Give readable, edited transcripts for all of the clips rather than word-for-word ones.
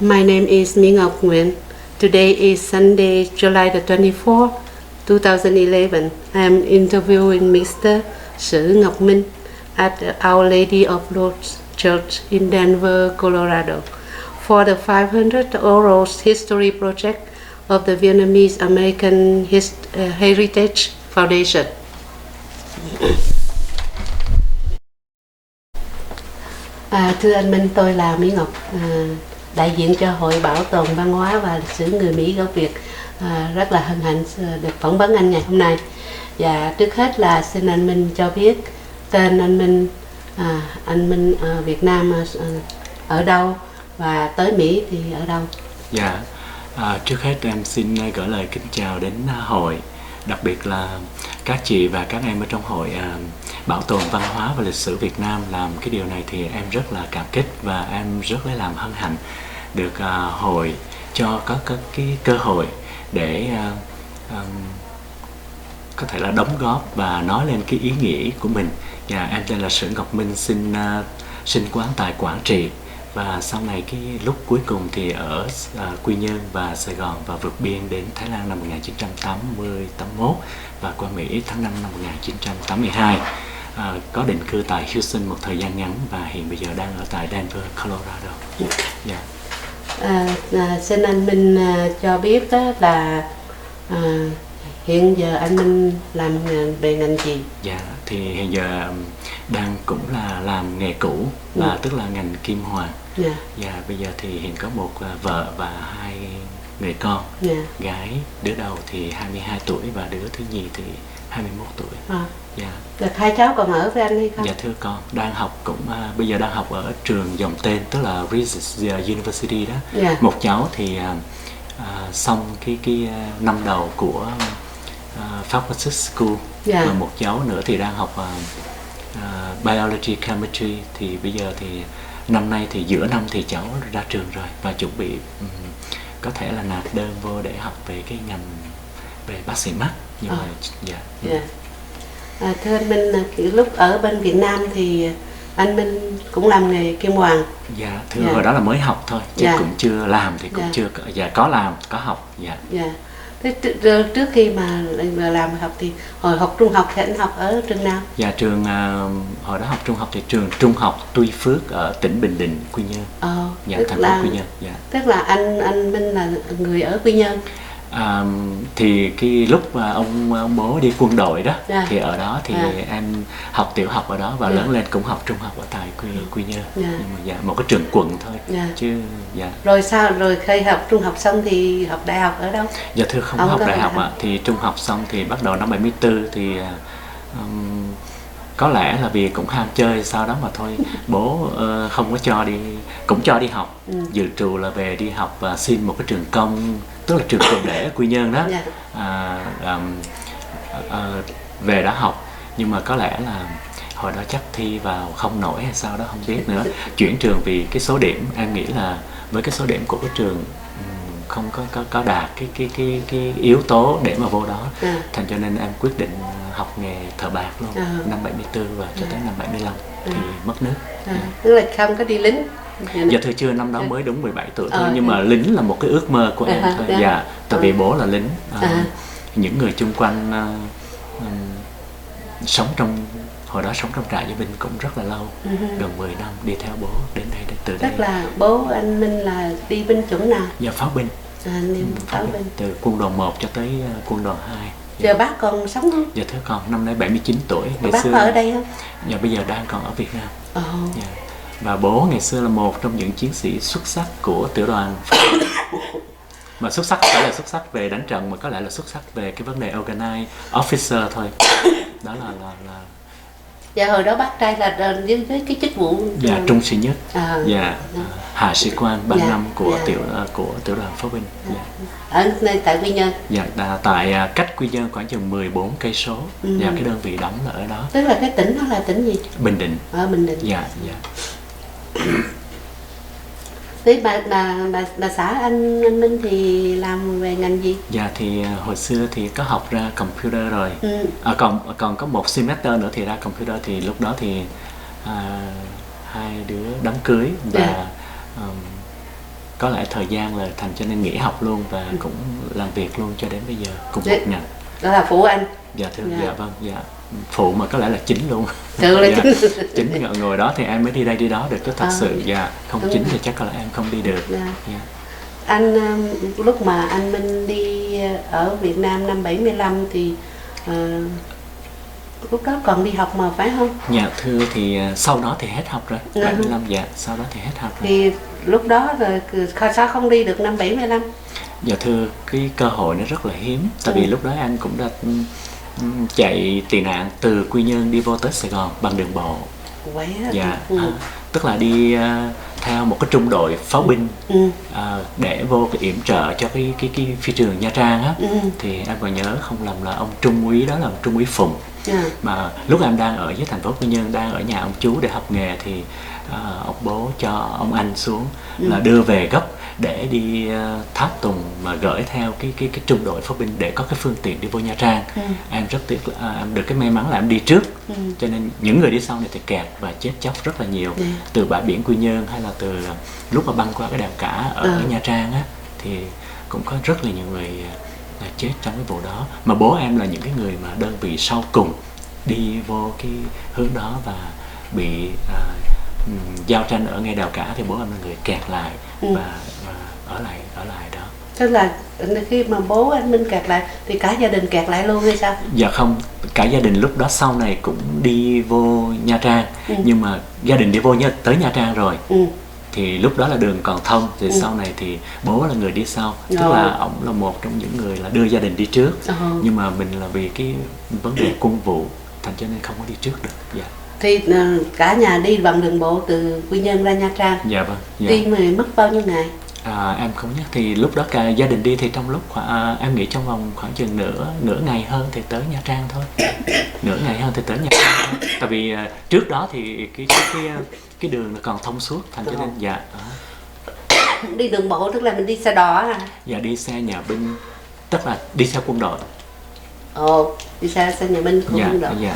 My name is My Ngọc Nguyễn. Today is Sunday, July the 24th, 2011. I am interviewing Mr. Sử Ngọc Minh at Our Lady of Lourdes Church in Denver, Colorado, for the 500 Oral History Project of the Vietnamese American Heritage Foundation. Thưa anh Minh, tôi là Mỹ Ngọc, đại diện cho Hội Bảo tồn Văn hóa và Lịch sử Người Mỹ gốc Việt. Rất là hân hạnh được phỏng vấn anh ngày hôm nay. Và trước hết là xin anh Minh cho biết tên anh Minh ở Việt Nam ở đâu và tới Mỹ thì ở đâu? Dạ, trước hết em xin gửi lời kính chào đến hội, đặc biệt là các chị và các em ở trong hội Bảo tồn Văn hóa và Lịch sử Việt Nam. Làm cái điều này thì em rất là cảm kích và em rất lấy làm hân hạnh được hội cho có cái cơ hội để có thể là đóng góp và nói lên cái ý nghĩa của mình. Và em tên là Sử Ngọc Minh, sinh quán tại Quảng Trị, và sau này cái lúc cuối cùng thì ở Quy Nhơn và Sài Gòn, và vượt biên đến Thái Lan năm 1981 và qua Mỹ tháng 5 năm 1982. Có định cư tại Houston một thời gian ngắn và hiện bây giờ đang ở tại Denver, Colorado. Xin anh Minh cho biết là hiện giờ anh Minh làm về ngành gì? Dạ, thì hiện giờ đang cũng là làm nghề cũ, và tức là ngành kim hoàn. Và bây giờ thì hiện có một vợ và 2 người con. Gái đứa đầu thì 22 tuổi và đứa thứ nhì thì 21 tuổi. Được 2 cháu còn ở với anh hay không? Dạ thưa con, đang học cũng bây giờ đang học ở trường dòng tên, tức là Regis University đó. Một cháu thì xong cái năm đầu của Pharmacist School, và một cháu nữa thì đang học Biology Chemistry. Thì bây giờ thì năm nay thì giữa năm thì cháu ra trường rồi và chuẩn bị có thể là nộp đơn vô để học về cái ngành về bác sĩ mắt. Nhưng mà thưa anh Minh, lúc ở bên Việt Nam thì anh Minh cũng làm nghề kim hoàn. Dạ thưa, hồi đó là mới học thôi chứ cũng chưa làm, thì cũng chưa có làm, có học. Thế trước khi mà làm học thì hồi học trung học thì anh học ở trường nào? Dạ trường hồi đó học trung học thì trường Trung học Tuy Phước ở tỉnh Bình Định, Quy Nhơn. Thành phố Quy Nhơn. Tức là anh Minh là người ở Quy Nhơn. Thì cái lúc mà ông bố đi quân đội đó, thì ở đó thì em học tiểu học ở đó và lớn lên cũng học trung học ở tại Quy Nhơn. Nhưng mà một cái trường quận thôi chứ. Rồi sao, rồi khi học trung học xong thì học đại học ở đâu? Dạ thưa, không học đại học ạ. Thì trung học xong thì bắt đầu năm 74 thì có lẽ là vì cũng ham chơi sau đó mà thôi, bố không có cho đi, cũng cho đi học, dự trù là về đi học và xin một cái trường công, tức là trường công để ở Quy Nhơn đó. Về đã học, nhưng mà có lẽ là hồi đó chắc thi vào không nổi hay sao đó không biết nữa, chuyển trường vì cái số điểm, em nghĩ là với cái số điểm của cái trường không có đạt cái yếu tố để mà vô đó. Thành cho nên em quyết định học nghề thợ bạc luôn, năm 74 và cho tới năm 75 thì mất nước. Tức là không có đi lính. Dạ thưa chưa, năm đó mới đúng 17 tuổi thôi, nhưng mà lính là một cái ước mơ của em thôi. Tại vì bố là lính. Những người chung quanh hồi đó sống trong trại gia binh cũng rất là lâu, gần 10 năm đi theo bố đến đây, từ đây. Tức là bố anh Minh là đi binh chủng nào? Dạ pháo binh. Pháo binh. Từ quân đoàn 1 cho tới quân đoàn 2. Giờ bác còn sống không? Dạ thưa con, năm nay 79 tuổi. Bác có ở đây không? Dạ bây giờ đang còn ở Việt Nam. Và bố ngày xưa là một trong những chiến sĩ xuất sắc của tiểu đoàn. Mà xuất sắc phải là xuất sắc về đánh trận, mà có lẽ là xuất sắc về cái vấn đề organize officer thôi. Đó là Dạ hồi đó bác trai là với cái chức vụ trung sĩ nhất. Hạ sĩ quan 3 năm của tiểu đoàn pháo binh. Ở tại Quy Nhơn. Tại cách Quy Nhơn khoảng chừng 14 cây số. Và cái đơn vị đóng là ở đó. Tức là cái tỉnh đó là tỉnh gì? Bình Định. Ở Bình Định. Thế bà xã anh Minh thì làm về ngành gì? Dạ thì hồi xưa thì có học ra computer rồi. Còn có một semester nữa thì ra computer, thì lúc đó thì 2 đứa đám cưới và có lẽ thời gian là thành cho nên nghỉ học luôn và cũng làm việc luôn cho đến bây giờ cùng một ngành. Đó là phụ anh. Dạ thưa, dạ vâng, dạ phụ mà có lẽ là chính luôn. Là dạ, chính ngồi đó thì em mới đi đây đi đó được, chứ thật sự dạ không chính thì chắc có lẽ em không đi được. Dạ. Anh lúc mà anh Minh đi ở Việt Nam năm 75 thì lúc đó còn đi học mà phải không? Dạ thưa, thì sau đó thì hết học rồi. 75 dạ, sau đó thì hết học rồi. Thì lúc đó rồi sao không đi được năm 75? Dạ thưa, cái cơ hội nó rất là hiếm. Tại vì lúc đó anh cũng đã chạy tị nạn từ Quy Nhơn đi vô tới Sài Gòn bằng đường bộ. Dạ, tức là đi theo một cái trung đội pháo binh để vô cái yểm trợ cho cái phi trường Nha Trang á. Thì em còn nhớ không lầm là ông trung úy đó là ông trung úy Phùng. Mà lúc em đang ở dưới thành phố Quy Nhơn, đang ở nhà ông chú để học nghề thì ông bố cho ông anh xuống là đưa về gấp để đi tháp tùng mà gửi theo cái trung đội pháo binh để có cái phương tiện đi vô Nha Trang. Em rất tiếc là em được cái may mắn là em đi trước, cho nên những người đi sau này thì kẹt và chết chóc rất là nhiều. Từ bãi biển Quy Nhơn hay là từ lúc mà băng qua cái đèo Cả ở Nha Trang á, thì cũng có rất là nhiều người chết trong cái vụ đó. Mà bố em là những cái người mà đơn vị sau cùng đi vô cái hướng đó và bị giao tranh ở ngay đèo Cả, thì bố em là người kẹt lại và ở lại đó. Tức là khi mà bố anh Minh kẹt lại thì cả gia đình kẹt lại luôn hay sao? Dạ không, cả gia đình lúc đó sau này cũng đi vô Nha Trang, nhưng mà gia đình đi vô tới Nha Trang rồi. Thì lúc đó là đường còn thông, thì sau này thì bố là người đi sau, tức là ổng là một trong những người là đưa gia đình đi trước. Nhưng mà mình là vì cái vấn đề quân vụ thành cho nên không có đi trước được. Dạ. Thì cả nhà đi bằng đường bộ từ Quy Nhơn ra Nha Trang. Dạ vâng. Dạ. Đi mà mất bao nhiêu ngày? Em không nhớ, thì lúc đó cả gia đình đi thì trong lúc em nghĩ trong vòng khoảng chừng nửa ngày hơn thì tới Nha Trang thôi. Nửa ngày hơn thì tới Nha Trang thôi. Tại vì trước đó thì cái đường nó còn thông suốt, thành cho nên dạ. Đi đường bộ tức là mình đi xe đò à? Dạ, đi xe nhà binh, tức là đi xe quân đội. Đi xe nhà binh quân đội. Dạ.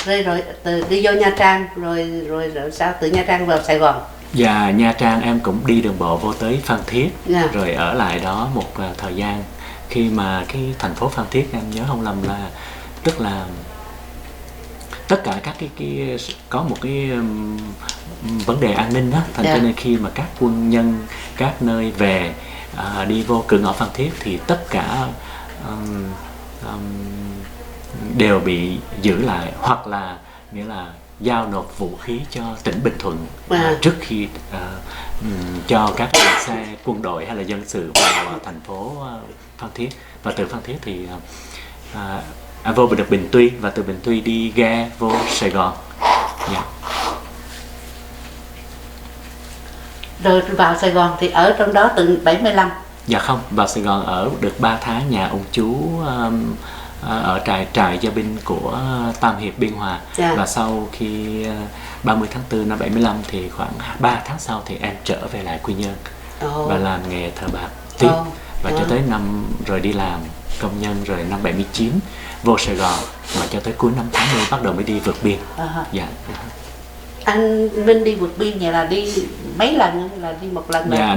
Rồi đi vô Nha Trang rồi sao, từ Nha Trang vào Sài Gòn? Dạ, Nha Trang em cũng đi đường bộ vô tới Phan Thiết, rồi ở lại đó một thời gian. Khi mà cái thành phố Phan Thiết em nhớ không lầm là tức là tất cả các cái có một cái vấn đề an ninh đó, thành cho nên khi mà các quân nhân các nơi về đi vô cửa ngõ Phan Thiết thì tất cả đều bị giữ lại, hoặc là nghĩa là giao nộp vũ khí cho tỉnh Bình Thuận trước khi cho các xe quân đội hay là dân sự vào thành phố Phan Thiết. Và từ Phan Thiết thì vô được Bình Tuy, và từ Bình Tuy đi ghe vô Sài Gòn. Rồi vào Sài Gòn thì ở trong đó từ 75? Dạ không, vào Sài Gòn ở được 3 tháng nhà ông chú ở trại gia binh của Tam Hiệp Biên Hòa. Và sau khi 30 tháng 4 năm 75 thì khoảng 3 tháng sau thì em trở về lại Quy Nhơn và làm nghề thợ bạc tiếp. Và cho tới năm rồi đi làm công nhân, rồi năm 79 vô Sài Gòn, mà cho tới cuối năm 80 bắt đầu mới đi vượt biên. Dạ. Anh Minh đi vượt biên vậy là đi mấy lần hay là đi một lần? Dạ,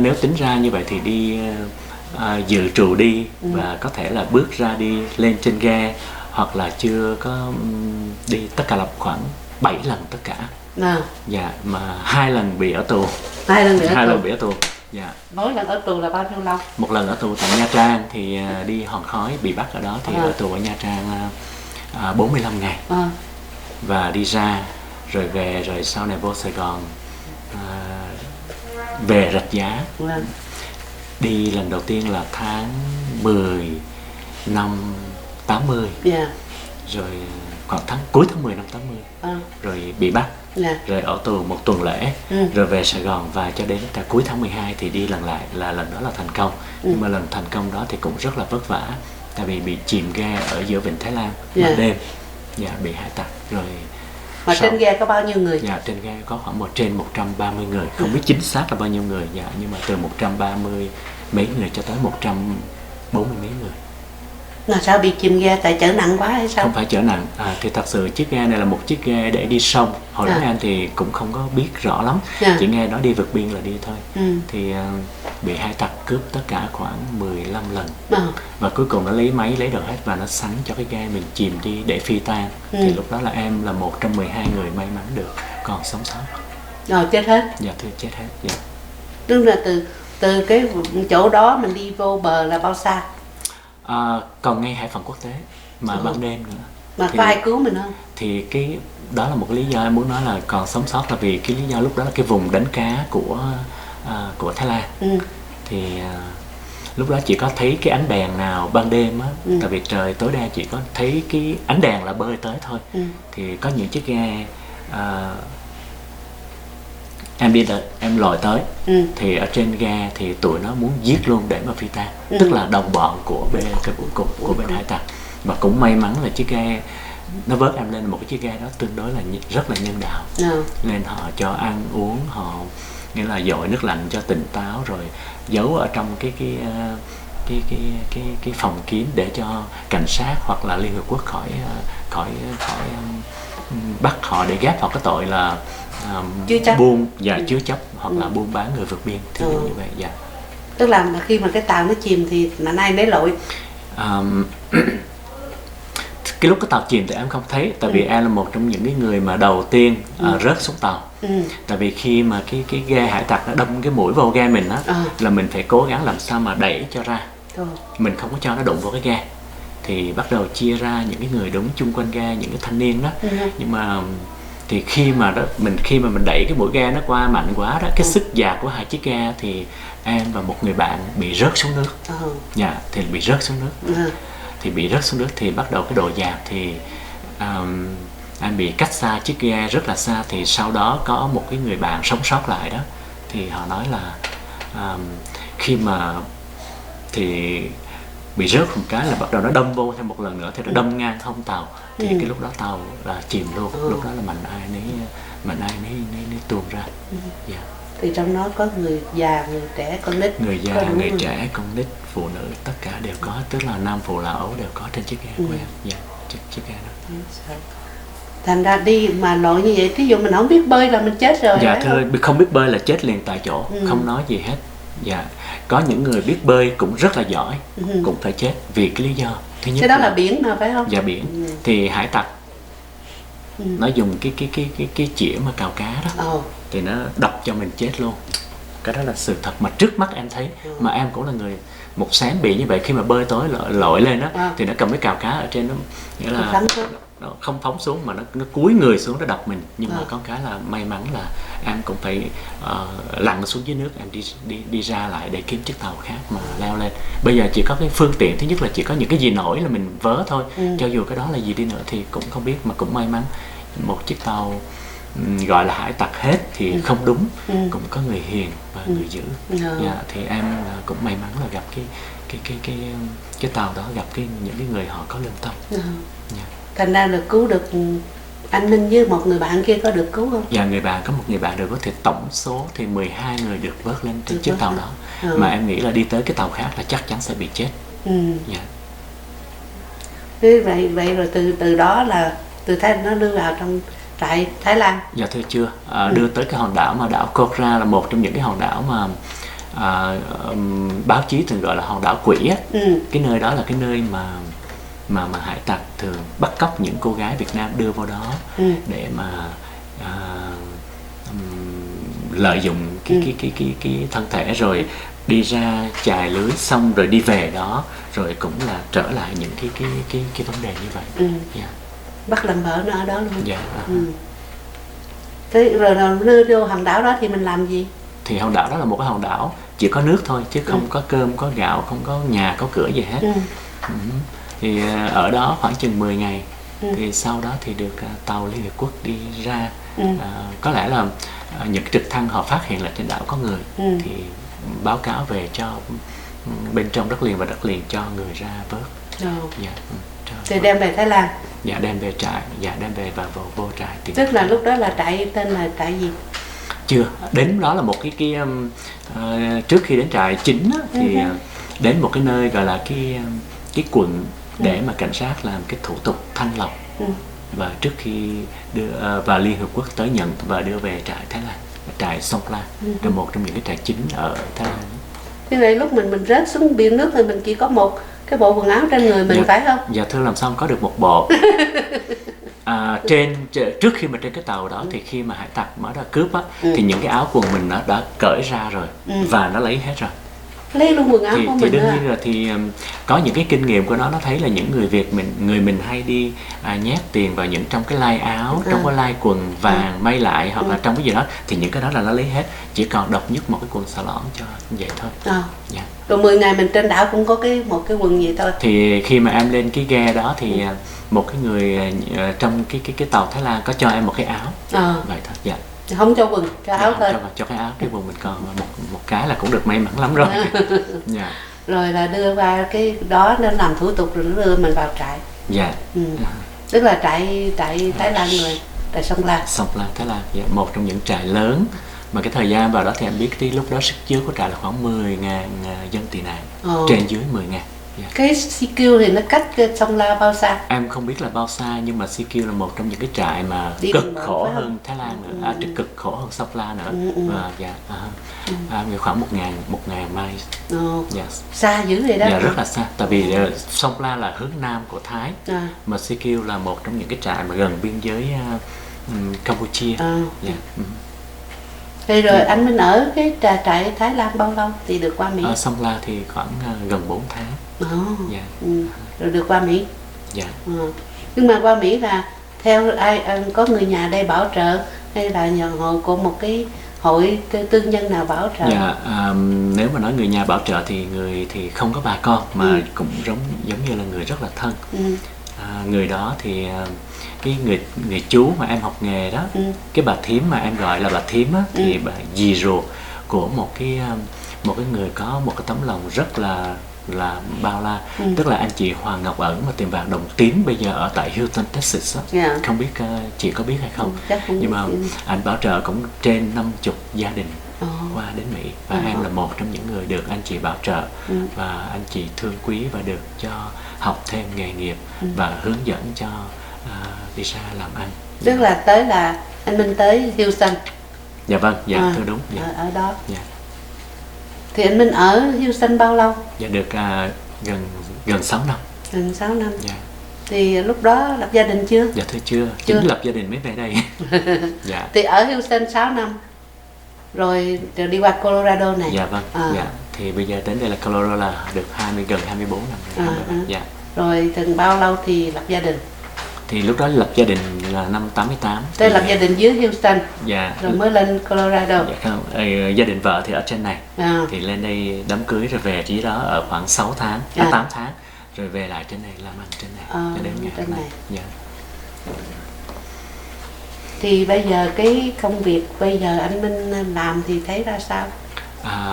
nếu tính ra như vậy thì đi dự trù đi và có thể là bước ra đi lên trên ghe, hoặc là chưa có đi, tất cả là khoảng 7 lần tất cả. Dạ, mà 2 lần bị ở tù. 2 lần bị ở tù. Dạ. Mỗi lần ở tù là bao nhiêu lâu? Một lần ở tù tại Nha Trang thì đi hòn khói, bị bắt ở đó thì ở tù ở Nha Trang 45 ngày. Và đi ra rồi về, rồi sau này vô Sài Gòn, về Rạch Giá. Đi lần đầu tiên là tháng 10 năm 80. Rồi khoảng cuối tháng 10 năm 80. Rồi bị bắt. Rồi ở tù một tuần lễ. Rồi về Sài Gòn, và cho đến cả cuối tháng 12 thì đi lần lại, là lần đó là thành công. Nhưng mà lần thành công đó thì cũng rất là vất vả, tại vì bị chìm ghe ở giữa Vịnh Thái Lan ban đêm. Dạ, bị hải tặc. Rồi mà trên ghe có bao nhiêu người? Dạ, trên ghe có khoảng trên 130 người, không biết chính xác là bao nhiêu người. Dạ, nhưng mà từ 130 mấy người cho tới 140 mấy người. Mà sao bị chìm ghe, tại chở nặng quá hay sao? Không phải chở nặng, thì thật sự chiếc ghe này là một chiếc ghe để đi sông. Hồi đó em thì cũng không có biết rõ lắm, chỉ nghe nói đi vượt biên là đi thôi. Thì bị hải tặc cướp tất cả khoảng 15 lần. Và cuối cùng nó lấy máy lấy đồ hết và nó sắn cho cái ghe mình chìm đi để phi tan. Thì lúc đó là em là một trong 12 người may mắn được còn sống sót. Rồi chết hết. Dạ thưa, chết hết. Dạ. Tức là từ cái chỗ đó mình đi vô bờ là bao xa? Còn ngay hải phận quốc tế mà ban đêm nữa. Mà có ai cứu mình không? Thì cái đó là một cái lý do em muốn nói là còn sống sót, là vì cái lý do lúc đó là cái vùng đánh cá của Thái Lan. Thì lúc đó chỉ có thấy cái ánh đèn nào ban đêm á, tại vì trời tối đen, chỉ có thấy cái ánh đèn là bơi tới thôi. Thì có những chiếc ghe em lòi tới, thì ở trên ghe thì tụi nó muốn giết luôn để mà phi tan, tức là đồng bọn của bên hải tặc. Và cũng may mắn là chiếc ghe nó vớt em lên một cái chiếc ghe đó tương đối là rất là nhân đạo. Nên họ cho ăn uống, họ nghĩa là dội nước lạnh cho tỉnh táo, rồi giấu ở trong cái phòng kín để cho cảnh sát hoặc là Liên Hợp Quốc khỏi bắt họ để gác vào cái tội là chứa chấp hoặc là buôn bán người vượt biên, thì như vậy. Dạ. Tức là khi mà cái tàu nó chìm thì mạnh ai nấy lỗi. Cái lúc cái tàu chìm thì em không thấy, tại vì em là một trong những cái người mà đầu tiên rớt xuống tàu. Tại vì khi mà cái ghe hải tặc nó đâm cái mũi vào ghe mình á, là mình phải cố gắng làm sao mà đẩy cho ra, mình không có cho nó đụng vào cái ghe. Thì bắt đầu chia ra những cái người đứng chung quanh ghe, những cái thanh niên đó. Nhưng mà thì khi mà mình đẩy cái mũi ghe nó qua mạnh quá đó, cái sức dạt của hai chiếc ghe, thì em và một người bạn bị rớt xuống nước. Dạ, thì bị rớt xuống nước. Thì bị rớt xuống nước thì bắt đầu cái độ dạt thì em bị cách xa chiếc ghe rất là xa. Thì sau đó có một cái người bạn sống sót lại đó, thì họ nói là khi mà thì bị rớt một cái là bắt đầu nó đâm vô thêm một lần nữa, thì nó đâm ngang hông tàu. Thì cái lúc đó tàu là chìm luôn. Lúc đó là mạnh ai nấy tuôn ra. Thì trong đó có người già, người trẻ, con nít. Người già, người trẻ, con nít, phụ nữ, tất cả đều có, tức là nam phụ là ấu đều có trên chiếc ghe của em. Dạ, chiếc ghe đó. Thành ra đi mà lội như vậy, ví dụ mình không biết bơi là mình chết rồi. Dạ thưa, không biết bơi là chết liền tại chỗ, không nói gì hết. Dạ, có những người biết bơi cũng rất là giỏi, cũng phải chết vì cái lý do thứ nhất. Cái đó là biển mà phải không? Dạ, biển. Thì hải tặc nó dùng cái chĩa mà cào cá đó, thì nó đập cho mình chết luôn. Cái đó là sự thật mà trước mắt em thấy. Mà em cũng là người một sáng bị như vậy, khi mà bơi tối lội lên đó, thì nó cầm cái cào cá ở trên đó, nghĩa là nó không phóng xuống mà nó cúi người xuống, nó đập mình. Nhưng mà có cái là may mắn là em cũng phải lặn xuống dưới nước, em đi ra lại để kiếm chiếc tàu khác mà leo lên. Bây giờ chỉ có cái phương tiện, thứ nhất là chỉ có những cái gì nổi là mình vớ thôi. Cho dù cái đó là gì đi nữa thì cũng không biết, mà cũng may mắn một chiếc tàu gọi là hải tặc hết thì không đúng, cũng có người hiền và người dữ. Dạ, thì em cũng may mắn là gặp cái tàu đó, gặp những cái người họ có lương tâm. Dạ. Thành ra là cứu được anh Minh với một người bạn kia, có được cứu không? Dạ, có một người bạn được vớt, thì tổng số thì 12 người được vớt lên trên chiếc tàu đó. Mà em nghĩ là đi tới cái tàu khác là chắc chắn sẽ bị chết. Dạ. Thế vậy rồi từ đó là từ nó đưa vào trong tại Thái Lan. Dạ thưa chưa, đưa tới cái hòn đảo mà đảo Cook Ra, là một trong những cái hòn đảo mà báo chí thường gọi là hòn đảo quỷ á. Cái nơi đó là cái nơi mà hải tặc thường bắt cóc những cô gái Việt Nam đưa vào đó để mà lợi dụng cái thân thể, rồi đi ra chài lưới xong rồi đi về đó, rồi cũng là trở lại những cái vấn đề như vậy. Bắt làm bỡ nó ở đó luôn. Dạ. Thế rồi đưa vô hòn đảo đó thì mình làm gì? Thì hòn đảo đó là một cái hòn đảo chỉ có nước thôi, chứ không có cơm, có gạo, không có nhà, có cửa gì hết. Thì ở đó khoảng chừng 10 ngày. Thì sau đó thì được tàu Liên Hợp Quốc đi ra. Có lẽ là những trực thăng họ phát hiện là trên đảo có người, thì báo cáo về cho bên trong đất liền, và đất liền cho người ra vớt. Dạ. Thì đem về Thái Lan. Dạ, đem về trại. Dạ, đem về và vô trại. Tức là lúc đó là trại tên là trại gì? Chưa, đến đó là một cái trước khi đến trại chính á, thì đến một cái nơi gọi là cái quận để mà cảnh sát làm cái thủ tục thanh lọc và trước khi đưa và Liên Hợp Quốc tới nhận và đưa về trại Thái Lan, trại Songkhla, là một trong những cái trại chính ở Thái Lan. Thế này lúc mình rớt xuống biển nước thì mình chỉ có một cái bộ quần áo trên người mình, phải không? Dạ thưa, làm sao không có được một bộ. Trước khi mà trên cái tàu đó thì khi mà hải tặc mới đã cướp á, thì những cái áo quần mình nó đã cởi ra rồi và nó lấy hết rồi. Lấy luôn quần áo của thì mình đương nhiên là thì có những cái kinh nghiệm của nó thấy là những người Việt người mình hay đi nhét tiền vào những trong cái lai áo, trong cái lai quần vàng may lại hoặc là trong cái gì đó, thì những cái đó là nó lấy hết, chỉ còn độc nhất một cái quần xà lỏn cho vậy thôi. Dạ. Rồi 10 ngày mình trên đảo cũng có một cái quần gì thôi. Thì khi mà em lên cái ghe đó thì một cái người trong cái tàu Thái Lan có cho em một cái áo vậy thôi. Dạ. Không cho quần, cho áo thôi. Cho cái áo, cái quần mình còn một cái là cũng được may mắn lắm rồi. Dạ. Rồi là đưa qua cái đó nên làm thủ tục rồi nó đưa mình vào trại. Dạ. Tức là trại Thái Lan rồi, trại Songkhla. Songkhla, Thái Lan. Dạ. Một trong những trại lớn mà cái thời gian vào đó thì em biết cái lúc đó sức chứa của trại là khoảng 10.000 dân tị nạn, trên dưới 10.000. Yeah. Cái Sikiu thì nó cách Songkhla bao xa? Em không biết là bao xa, nhưng mà Sikiu là một trong những cái trại mà cực khổ hơn Thái Lan nữa, cực khổ hơn Songkhla nữa. Và khoảng 1.000 miles. Yes. Xa dữ vậy đó. Dạ, rất là xa. Tại vì Songkhla là hướng nam của Thái, mà Sikiu là một trong những cái trại mà gần biên giới Campuchia. Thì rồi anh Minh ở cái trại Thái Lan bao lâu thì được qua Mỹ? Ở Songkhla thì khoảng gần 4 tháng. Rồi được qua Mỹ. Dạ. Nhưng mà qua Mỹ là theo ai, có người nhà đây bảo trợ hay là nhờ hội của một cái hội tư nhân nào bảo trợ? Dạ, nếu mà nói người nhà bảo trợ thì người thì không có bà con mà cũng giống như là người rất là thân. Người đó thì cái người chú mà em học nghề đó, cái bà thím mà em gọi là bà thím á, thì bà dì ruột của một cái người có một cái tấm lòng rất là bao la, tức là anh chị Hoàng Ngọc Ẩn mà tiệm vàng Đồng Tiến bây giờ ở tại Houston, Texas á. Không biết chị có biết hay không, nhưng mà anh bảo trợ cũng trên 50 gia đình qua đến Mỹ, và em là một trong những người được anh chị bảo trợ, và anh chị thương quý và được cho học thêm nghề nghiệp và hướng dẫn cho đi ra làm ăn. Tức là tới là anh Minh tới Houston. Dạ vâng, dạ thưa đúng. Dạ. Ở đó. Dạ. Thì anh Minh ở Houston bao lâu? Dạ được gần 6 năm. Gần 6 năm. Dạ. Thì lúc đó lập gia đình chưa? Dạ thưa chưa. Chính lập gia đình mới về đây. Dạ. Thì ở Houston 6 năm. Rồi đi qua Colorado này. Dạ vâng. Dạ. Thì bây giờ đến đây là Colorado là được gần 24 năm rồi. Dạ. Rồi từng bao lâu thì lập gia đình? Thì lúc đó lập gia đình là năm 88. Tôi lập gia đình dưới Houston. Dạ. Rồi mới lên Colorado. Dạ không. Gia đình vợ thì ở trên này. Thì lên đây đám cưới rồi về chỉ đó ở khoảng 6 tháng, 8 tháng. Rồi về lại trên này làm ăn trên này. Cho đến ngày hôm nay. Dạ. Thì bây giờ cái công việc bây giờ anh Minh làm thì thấy ra sao?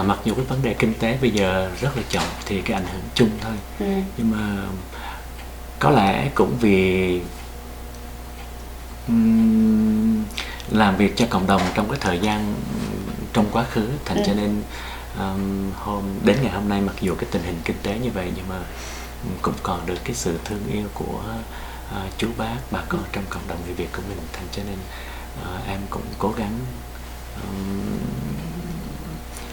Mặc dù cái vấn đề kinh tế bây giờ rất là chậm thì cái ảnh hưởng chung thôi. Nhưng mà có lẽ cũng vì làm việc cho cộng đồng trong cái thời gian trong quá khứ, thành cho nên đến ngày hôm nay mặc dù cái tình hình kinh tế như vậy nhưng mà cũng còn được cái sự thương yêu của chú bác, bà con trong cộng đồng người Việt của mình, thành cho nên em cũng cố gắng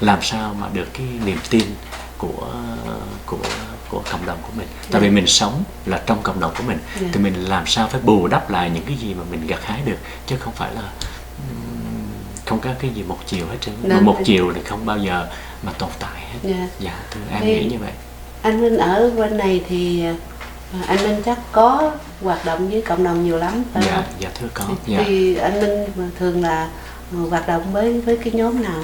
làm sao mà được cái niềm tin của cộng đồng của mình. Tại vì mình sống là trong cộng đồng của mình, thì mình làm sao phải bù đắp lại những cái gì mà mình gặt hái được, chứ không phải là không có cái gì một chiều hết trơn. Mà một chiều thì không bao giờ mà tồn tại hết. Dạ thưa em nghĩ như vậy. Anh Minh ở bên này thì anh Minh chắc có hoạt động với cộng đồng nhiều lắm phải không? Dạ thưa có. Thì anh Minh thường là hoạt động với cái nhóm nào?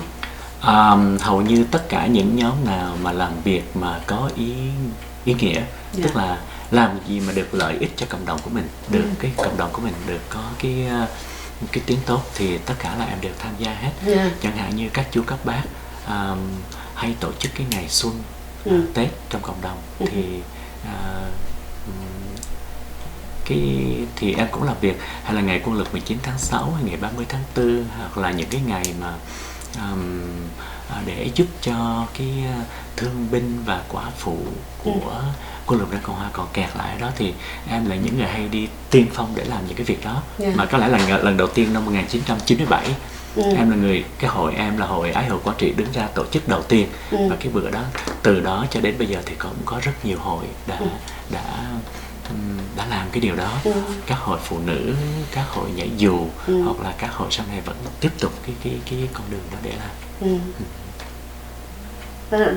Hầu như tất cả những nhóm nào mà làm việc mà có ý nghĩa, tức là làm gì mà được lợi ích cho cộng đồng của mình, được cái cộng đồng của mình được có cái tiếng tốt thì tất cả là em đều tham gia hết. Chẳng hạn như các chú các bác hay tổ chức cái ngày xuân Tết trong cộng đồng thì em cũng làm việc, hay là ngày quân lực 19 tháng 6 hay ngày 30 tháng 4 hoặc là những cái ngày mà để giúp cho cái thương binh và quả phụ của quân lực Việt Nam Cộng Hòa còn kẹt lại ở đó, thì em là những người hay đi tiên phong để làm những cái việc đó. Mà có lẽ là lần đầu tiên năm 1997 em là người, cái hội em là hội Ái Hữu Quảng Trị đứng ra tổ chức đầu tiên. Và cái bữa đó, từ đó cho đến bây giờ thì cũng có rất nhiều hội đã làm cái điều đó. Các hội phụ nữ, các hội nhảy dù, hoặc là các hội sau này vẫn tiếp tục cái con đường đó để làm.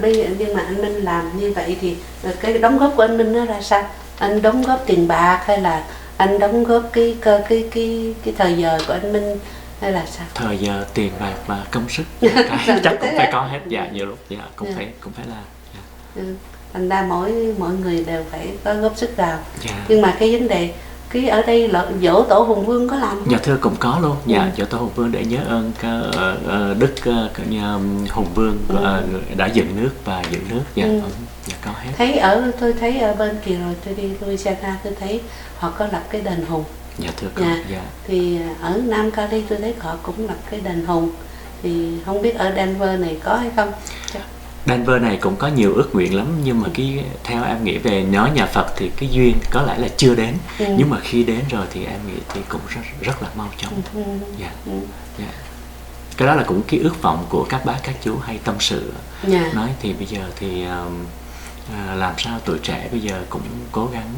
Bây giờ nhưng mà anh Minh làm như vậy thì cái đóng góp của anh Minh nó ra sao? Anh đóng góp tiền bạc hay là anh đóng góp cái thời giờ của anh Minh hay là sao? Thời giờ, tiền bạc và công sức chắc cũng phải có hết. Dạ, nhiều lúc cũng phải làm. Thành ra mỗi người đều phải có góp sức vào. Nhưng mà cái vấn đề ở đây là giỗ Tổ Hùng Vương có làm không? Dạ thưa, cũng có luôn. Giỗ Tổ Hùng Vương để nhớ ơn Đức Hùng Vương đã dựng nước và giữ nước. Dạ có hết. Tôi thấy ở bên kia rồi, tôi đi Louisiana, tôi thấy họ có lập cái đền Hùng. Dạ thưa có. Thì ở Nam Cali tôi thấy họ cũng lập cái đền Hùng. Thì không biết ở Denver này có hay không? Denver này cũng có nhiều ước nguyện lắm, nhưng mà theo em nghĩ về nói nhà Phật thì cái duyên có lẽ là chưa đến. Nhưng mà khi đến rồi thì em nghĩ thì cũng rất là mau chóng. Cái đó là cũng cái ước vọng của các bác các chú hay tâm sự. Nói thì bây giờ thì làm sao tuổi trẻ bây giờ cũng cố gắng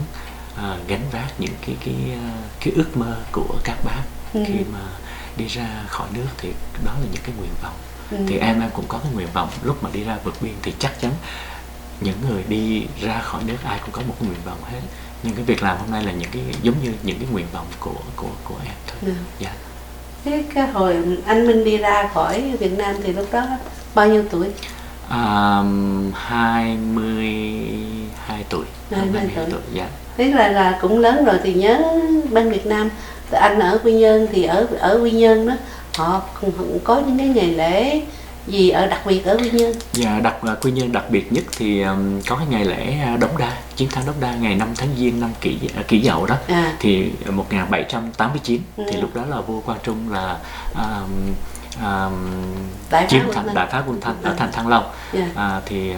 gánh vác những cái ước mơ của các bác khi mà đi ra khỏi nước, thì đó là những cái nguyện vọng. Thì em cũng có cái nguyện vọng lúc mà đi ra vượt biên thì chắc chắn những người đi ra khỏi nước ai cũng có một nguyện vọng hết. Nhưng cái việc làm hôm nay là những cái giống như những cái nguyện vọng của em thôi. Thế cái hồi anh Minh đi ra khỏi Việt Nam thì lúc đó bao nhiêu tuổi? 22 tuổi. 22 tuổi. Thế là cũng lớn rồi. Thì nhớ bên Việt Nam, anh ở Quy Nhơn thì ở Quy Nhơn đó họ có những cái ngày lễ gì đặc biệt ở Quy Nhơn? Quy Nhơn đặc biệt nhất thì có cái ngày lễ Đống Đa, chiến thắng Đống Đa ngày 5 tháng Giêng năm Kỷ Dậu đó. Thì 1789 thì lúc đó là vua Quang Trung là chiến thắng đại phá quân Thanh ở thành Thăng Long. Thì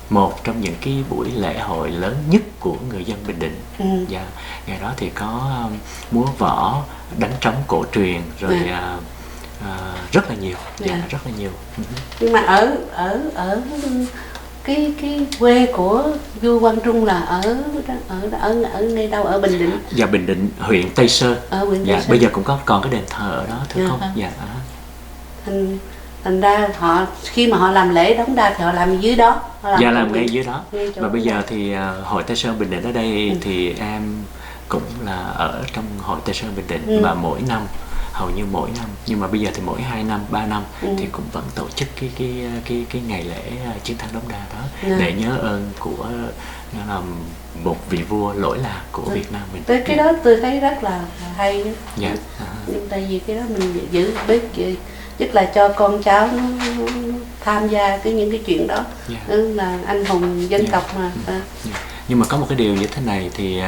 một trong những cái buổi lễ hội lớn nhất của người dân Bình Định. Ngày đó thì có múa võ, đánh trống cổ truyền, rồi rất là nhiều. Rất là nhiều. Nhưng mà ở cái quê của vua Quang Trung là ở nơi đâu, ở Bình Định? Dạ, Bình Định, huyện Tây Sơn. Bây giờ cũng còn cái đền thờ ở đó thưa không? Thành ra khi mà họ làm lễ Đống Đa thì họ làm dưới đó. Làm ngay dưới đó. Và bây giờ thì hội Tây Sơn Bình Định ở đây thì em cũng là ở trong hội Tây Sơn Bình Định. Và mỗi năm, hầu như mỗi năm, nhưng mà bây giờ thì mỗi 2 năm, 3 năm thì cũng vẫn tổ chức cái ngày lễ chiến thắng Đống Đa đó để nhớ ơn của một vị vua lỗi lạc của Việt Nam mình. Tới cái đó tôi thấy rất là hay. Nhưng tại vì cái đó mình giữ biết tức là cho con cháu nó tham gia những cái chuyện đó. Là anh hùng dân tộc mà. Nhưng mà có một cái điều như thế này thì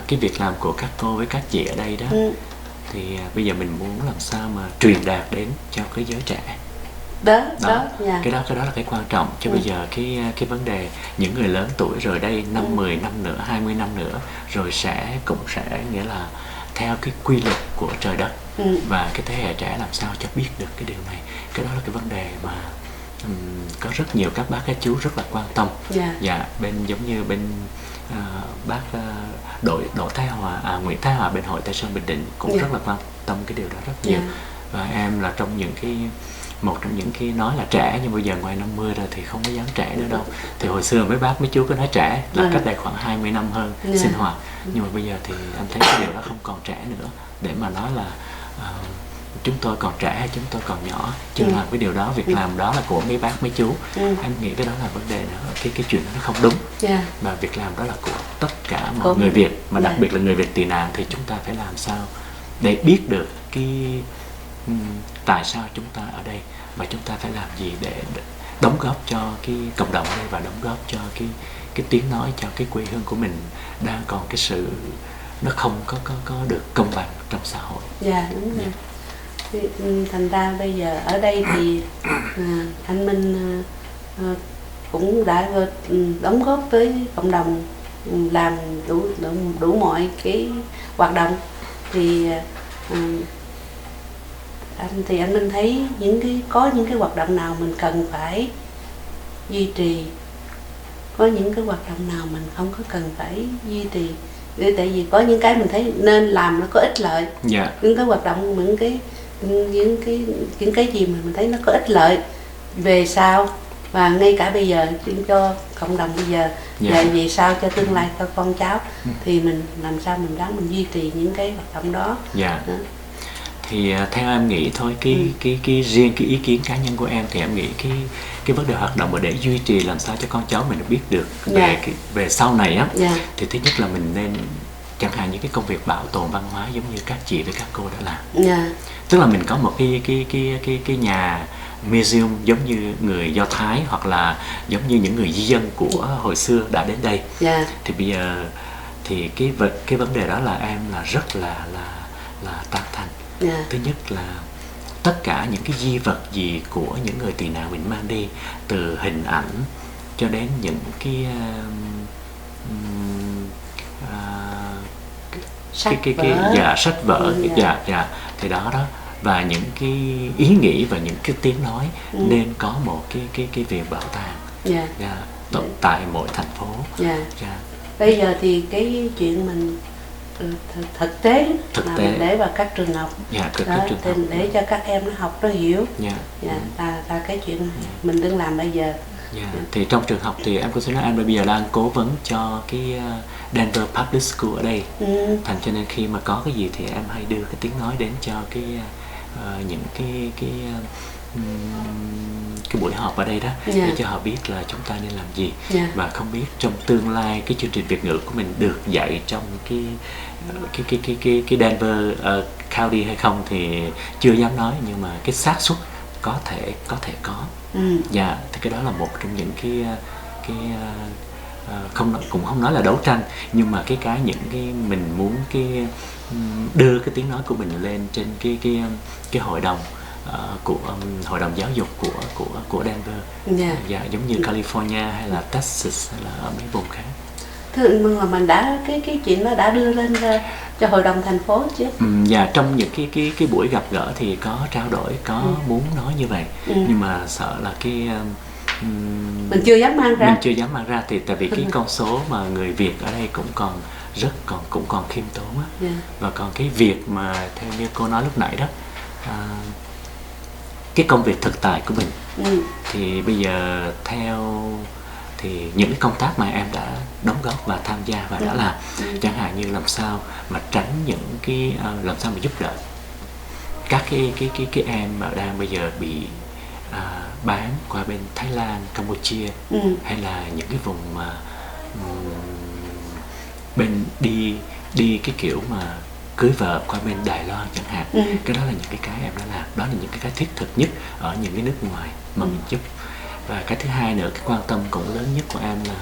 cái việc làm của các cô với các chị ở đây đó, thì bây giờ mình muốn làm sao mà truyền đạt đến cho cái giới trẻ đó. Cái đó là cái quan trọng. Chứ bây giờ cái vấn đề những người lớn tuổi rồi đây 10 năm nữa, 20 năm nữa rồi cũng sẽ nghĩa là theo cái quy luật của trời đất. Và cái thế hệ trẻ làm sao cho biết được cái điều này. Cái đó là cái vấn đề mà có rất nhiều các bác các chú rất là quan tâm. Giống như bên bác Đỗ Thái Hòa, Nguyễn Thái Hòa bên hội Tây Sơn Bình Định cũng rất là quan tâm cái điều đó rất nhiều. Và em là một trong những cái nói là trẻ, nhưng bây giờ ngoài 50 rồi thì không có dám trẻ nữa đâu. Thì hồi xưa mấy bác mấy chú cứ nói trẻ là cách đây khoảng 20 năm hơn sinh hoạt. Nhưng mà bây giờ thì em thấy cái điều đó không còn trẻ nữa, để mà nói là chúng tôi còn trẻ hay chúng tôi còn nhỏ, chứ làm cái điều đó, việc làm đó là của mấy bác mấy chú. Em nghĩ cái đó là vấn đề nữa, cái chuyện đó nó không đúng. Và việc làm đó là của tất cả mọi người Việt, mà đặc biệt là người Việt tị nạn. Thì chúng ta phải làm sao để biết được tại sao chúng ta ở đây, và chúng ta phải làm gì để đóng góp cho cái cộng đồng đây, và đóng góp cho cái tiếng nói cho cái quê hương của mình đang còn cái sự nó không có được công bằng trong xã hội. Đúng rồi. Thành ra bây giờ ở đây thì anh Minh cũng đã đóng góp với cộng đồng, làm đủ mọi cái hoạt động. Thì anh Minh thấy có những cái hoạt động nào mình cần phải duy trì, có những cái hoạt động nào mình không có cần phải duy trì, tại vì có những cái mình thấy nên làm nó có ích lợi. Những cái hoạt động, những cái gì mà mình thấy nó có ích lợi về sau, và ngay cả bây giờ cho cộng đồng bây giờ, và về sau cho tương lai cho con cháu, thì mình làm sao mình mình duy trì những cái hoạt động đó. Thì theo em nghĩ thôi, cái riêng cái ý kiến cá nhân của em thì em nghĩ cái vấn đề hoạt động mà để duy trì làm sao cho con cháu mình biết được về sau này á, thì thứ nhất là mình nên chẳng hạn những cái công việc bảo tồn văn hóa giống như các chị với các cô đã làm. Tức là mình có một cái nhà museum giống như người Do Thái, hoặc là giống như những người di dân của hồi xưa đã đến đây. Thì bây giờ thì cái vấn đề đó là em là rất là tán thành. Thứ nhất là tất cả những cái di vật gì của những người tị nạn mình mang đi, từ hình ảnh cho đến những cái sách vở, thì đó và những cái ý nghĩ và những cái tiếng nói nên có một cái viện bảo tàng tại mỗi thành phố. Bây giờ thì cái chuyện mình thực tế mình để vào các trường học, để cho các em nó học nó hiểu, là cái chuyện mình đang làm bây giờ. Thì trong trường học thì em có thể nói em bây giờ đang cố vấn cho cái Denver Public School ở đây. Thành cho nên khi mà có cái gì thì em hay đưa cái tiếng nói đến cho những cái buổi họp ở đây đó, để cho họ biết là chúng ta nên làm gì. Và không biết trong tương lai cái chương trình Việt ngữ của mình được dạy trong cái Denver County hay không thì chưa dám nói, nhưng mà cái xác suất có thể có. Thì cái đó là một trong những cũng không nói là đấu tranh, nhưng mà những cái mình muốn đưa cái tiếng nói của mình lên trên cái hội đồng của hội đồng giáo dục của Denver, giống như California hay là Texas hay là ở mấy vùng khác. Thưa mà mình đã cái chuyện nó đã đưa lên cho hội đồng thành phố chứ? Trong những cái buổi gặp gỡ thì có trao đổi, có muốn nói như vậy, nhưng mà sợ là mình chưa dám mang ra. Thì tại vì cái con số mà người Việt ở đây cũng còn khiêm tốn á. Và còn cái việc mà theo như cô nói lúc nãy đó, cái công việc thực tại của mình, thì bây giờ thì những cái công tác mà em đã đóng góp và tham gia và đã làm, chẳng hạn như làm sao mà tránh những làm sao mà giúp đỡ các cái em mà đang bây giờ bị bán qua bên Thái Lan, Campuchia, hay là những cái vùng mà bên đi cái kiểu mà cưới vợ qua bên Đài Loan chẳng hạn. Cái đó là những cái em đã làm, đó là những cái thiết thực nhất ở những cái nước ngoài mà mình giúp. Và cái thứ hai nữa, cái quan tâm cũng lớn nhất của em là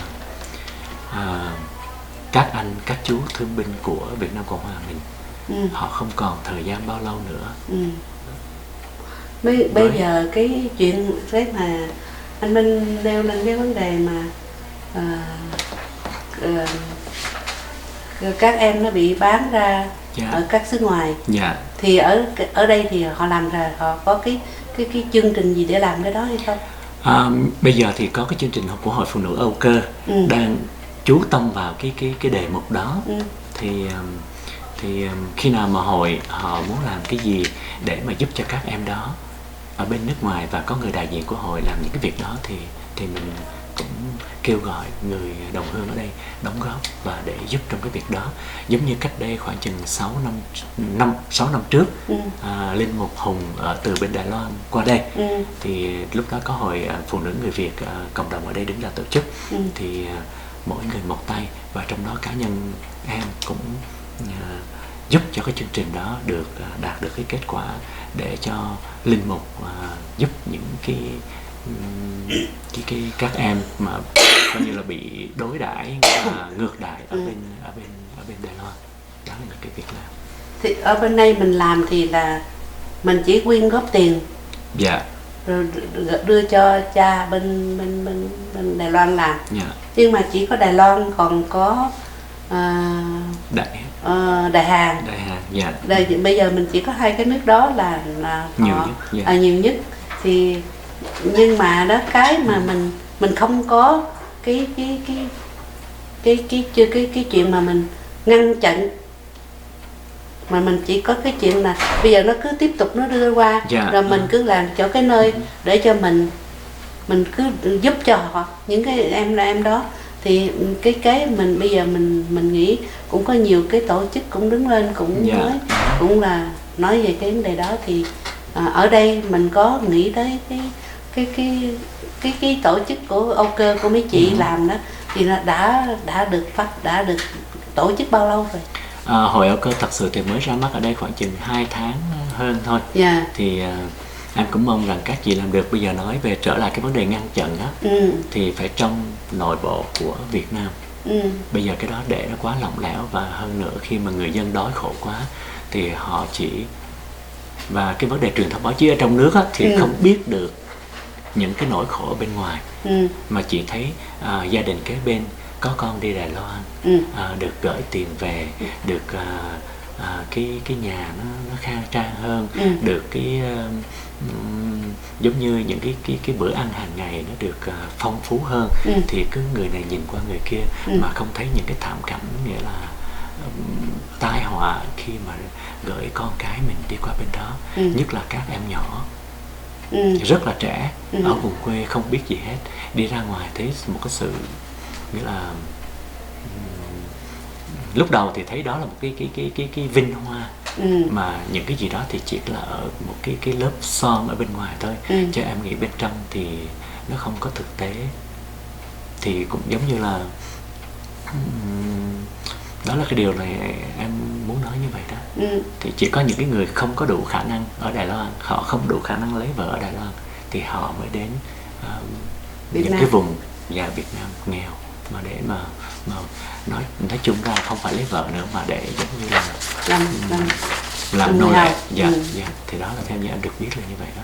các anh, các chú thương binh của Việt Nam Cộng Hòa mình, họ không còn thời gian bao lâu nữa. Bây giờ cái chuyện đấy mà anh Minh nêu lên cái vấn đề mà các em nó bị bán ra ở các xứ ngoài, thì ở đây thì họ làm ra, họ có cái chương trình gì để làm cái đó hay không? Bây giờ thì có cái chương trình của Hội Phụ Nữ Âu Cơ đang chú tâm vào cái đề mục đó. Thì khi nào mà hội họ muốn làm cái gì để mà giúp cho các em đó ở bên nước ngoài và có người đại diện của hội làm những cái việc đó, thì mình cũng kêu gọi người đồng hương ở đây đóng góp và để giúp trong cái việc đó. Giống như cách đây khoảng chừng 6 năm trước, Linh Mục Hùng từ bên Đài Loan qua đây, thì lúc đó có hội phụ nữ người Việt cộng đồng ở đây đứng ra tổ chức, thì mỗi người một tay, và trong đó cá nhân em cũng giúp cho cái chương trình đó đạt được cái kết quả, để cho Linh Mục giúp những các em mà coi như là bị đối đãi ngược đãi ở bên Đài Loan. Đó là những cái việc làm. Thì ở bên đây mình làm thì là mình chỉ quyên góp tiền. rồi đưa cho cha bên Đài Loan làm. Nhưng mà chỉ có Đài Loan, còn có Đại Hàn. Bây giờ mình chỉ có 2 cái nước đó là họ nhiều nhất. Thì nhưng mà đó, cái mà mình không có cái chuyện mà mình ngăn chặn, mà mình chỉ có cái chuyện là bây giờ nó cứ tiếp tục nó đưa qua, rồi mình cứ làm cho cái nơi để cho mình cứ giúp cho họ, những cái em đó. Thì cái mình bây giờ mình nghĩ cũng có nhiều cái tổ chức cũng đứng lên cũng nói, cũng là nói về cái vấn đề đó. Thì ở đây mình có nghĩ tới cái tổ chức của Âu Cơ của mấy chị làm đó, thì nó đã được tổ chức bao lâu rồi? Hội Âu Cơ thật sự thì mới ra mắt ở đây khoảng chừng 2 tháng hơn thôi. Thì em cũng mong rằng các chị làm được. Bây giờ nói về trở lại cái vấn đề ngăn chặn đó, thì phải trong nội bộ của Việt Nam. Bây giờ cái đó để nó quá lỏng lẻo, và hơn nữa khi mà người dân đói khổ quá thì họ chỉ, và cái vấn đề truyền thông báo chí ở trong nước á, thì không biết được những cái nỗi khổ ở bên ngoài, mà chỉ thấy gia đình kế bên có con đi Đài Loan, được gửi tiền về, được cái nhà nó khang trang hơn, được cái giống như những cái bữa ăn hàng ngày nó được phong phú hơn, thì cứ người này nhìn qua người kia mà không thấy những cái thảm cảnh, nghĩa là tai họa khi mà gửi con cái mình đi qua bên đó, nhất là các em nhỏ rất là trẻ ở vùng quê không biết gì hết, đi ra ngoài thấy một cái sự, nghĩa là lúc đầu thì thấy đó là một cái vinh hoa, mà những cái gì đó thì chỉ là ở một cái lớp son ở bên ngoài thôi, chứ em nghĩ bên trong thì nó không có thực tế. Thì cũng giống như là đó là cái điều này em muốn nói như vậy đó. Thì chỉ có những cái người không có đủ khả năng ở Đài Loan, họ không đủ khả năng lấy vợ ở Đài Loan, thì họ mới đến những cái vùng Việt Nam nghèo, mà để mà nói chung ra không phải lấy vợ nữa, mà để giống như là làm nô lệ. Thì đó là theo như em được biết là như vậy đó.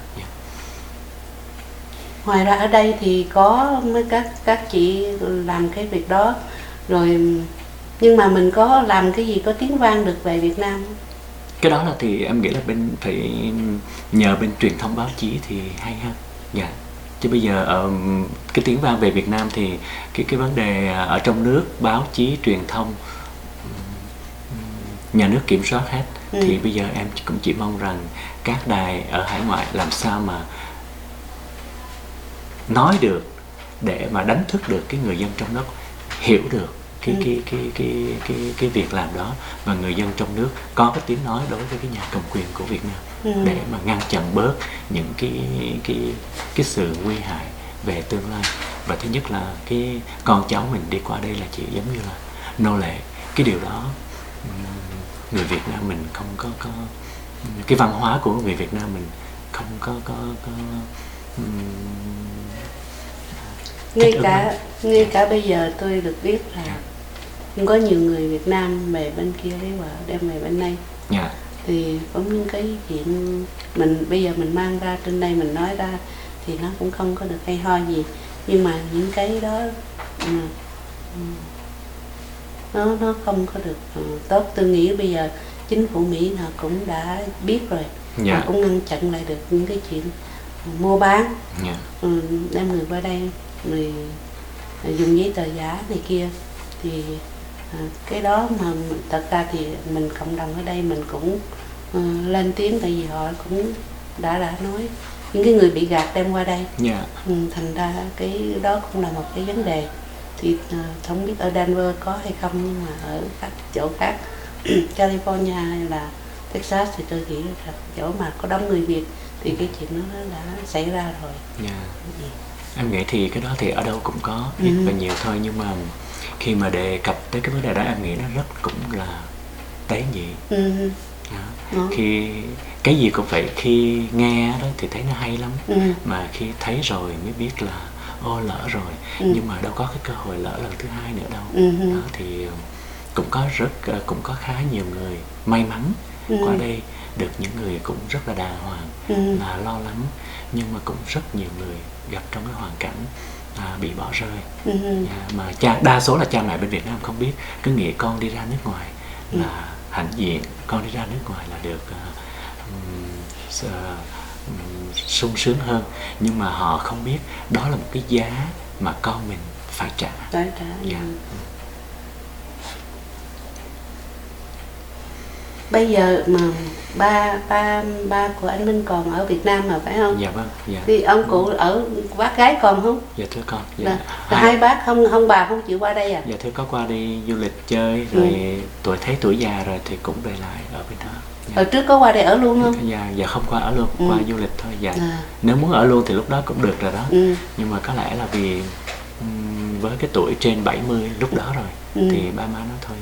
Ngoài ra ở đây thì có mấy các chị làm cái việc đó rồi, nhưng mà mình có làm cái gì có tiếng vang được về Việt Nam không? Cái đó là thì em nghĩ là phải nhờ bên truyền thông báo chí thì hay hơn. Chứ bây giờ cái tiếng vang về Việt Nam thì cái vấn đề ở trong nước, báo chí, truyền thông, nhà nước kiểm soát hết. Thì bây giờ em cũng chỉ mong rằng các đài ở hải ngoại làm sao mà nói được để mà đánh thức được cái người dân trong nước hiểu được cái việc làm đó, và người dân trong nước có cái tiếng nói đối với cái nhà cầm quyền của Việt Nam, để mà ngăn chặn bớt những cái sự nguy hại về tương lai. Và thứ nhất là cái con cháu mình đi qua đây là chỉ giống như là nô lệ. Cái điều đó người Việt Nam mình không có cái văn hóa của người Việt Nam mình không có ngay cả bây giờ tôi được biết là cũng có nhiều người Việt Nam về bên kia lấy vợ đem về bên đây. Thì có những cái chuyện mình bây giờ mình mang ra trên đây mình nói ra thì nó cũng không có được hay ho gì, nhưng mà những cái đó nó không có được tốt. Tôi nghĩ bây giờ chính phủ Mỹ họ cũng đã biết rồi, họ cũng ngăn chặn lại được những cái chuyện mua bán, đem người qua đây người dùng giấy tờ giả này kia. Thì cái đó mà thật ra thì mình cộng đồng ở đây mình cũng lên tiếng, tại vì họ cũng đã nói những cái người bị gạt đem qua đây. Thành ra cái đó cũng là một cái vấn đề. Thì không biết ở Denver có hay không, nhưng mà ở các chỗ khác California hay là Texas thì tôi nghĩ là chỗ mà có đông người Việt thì cái chuyện đó nó đã xảy ra rồi. Em nghĩ thì cái đó thì ở đâu cũng có, ít và nhiều thôi, nhưng mà khi mà đề cập tới cái vấn đề đó em nghĩ nó rất cũng là tế nhị. Khi cái gì cũng vậy, khi nghe đó thì thấy nó hay lắm, mà khi thấy rồi mới biết là ô lỡ rồi, nhưng mà đâu có cái cơ hội lỡ lần thứ hai nữa đâu. Đó thì cũng có khá nhiều người may mắn Qua đây được những người cũng rất là đàng hoàng, là lo lắng, nhưng mà cũng rất nhiều người gặp trong cái hoàn cảnh bị bỏ rơi. Mà đa số là cha mẹ bên Việt Nam không biết, cứ nghĩ con đi ra nước ngoài là hãnh diện, con đi ra nước ngoài là được sung sướng hơn, nhưng mà họ không biết đó là một cái giá mà con mình phải trả. Bây giờ mà ba của anh Minh còn ở Việt Nam mà phải không? Dạ vâng. Dạ. Thì ông cụ ở bác gái còn không? Dạ thưa con. Dạ. Hai bác không, bà không chịu qua đây à? Dạ thưa, có qua đi du lịch chơi rồi thấy tuổi già rồi thì cũng về lại ở bên đó. Dạ. Hồi trước có qua đây ở luôn không? Dạ không qua ở luôn, qua du lịch thôi. Dạ. Nếu muốn ở luôn thì lúc đó cũng được rồi đó. Nhưng mà có lẽ là vì với cái tuổi trên 70 lúc đó rồi thì ba má nói thôi,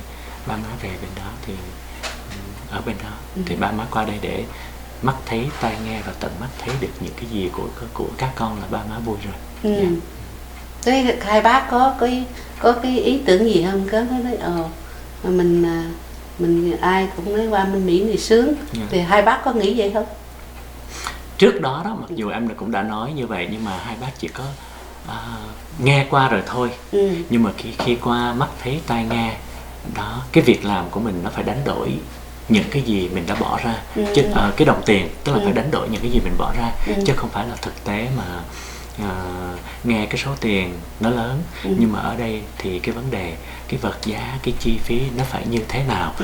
ba má về bên đó thì ở bên đó thì ba má qua đây để mắt thấy tai nghe và tận mắt thấy được những cái gì của các con là ba má vui rồi. Thế hai bác có cái ý tưởng gì không? Có nói mình ai cũng nói qua bên Mỹ này sướng, thì hai bác có nghĩ vậy không? Trước đó mặc dù em cũng đã nói như vậy, nhưng mà hai bác chỉ có nghe qua rồi thôi. Nhưng mà khi qua mắt thấy tai nghe đó, cái việc làm của mình nó phải đánh đổi những cái gì mình đã bỏ ra, chứ cái đồng tiền tức là phải đánh đổi những cái gì mình bỏ ra, chứ không phải là thực tế mà nghe cái số tiền nó lớn, nhưng mà ở đây thì cái vấn đề, cái vật giá, cái chi phí nó phải như thế nào,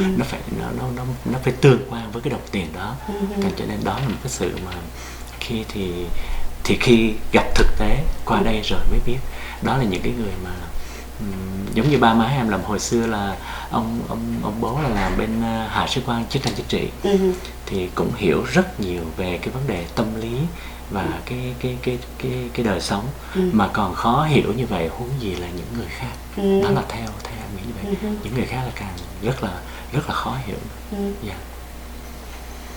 nó phải tương quan với cái đồng tiền đó. Cho nên đó là một cái sự mà khi gặp thực tế qua đây rồi mới biết, đó là những cái người mà giống như ba má em làm hồi xưa là ông bố là làm bên Hạ Sĩ quan chiến tranh chính trị, thì cũng hiểu rất nhiều về cái vấn đề tâm lý và cái đời sống, mà còn khó hiểu như vậy huống gì là những người khác. Đó là theo em nghĩ như vậy. Những người khác là càng rất là khó hiểu.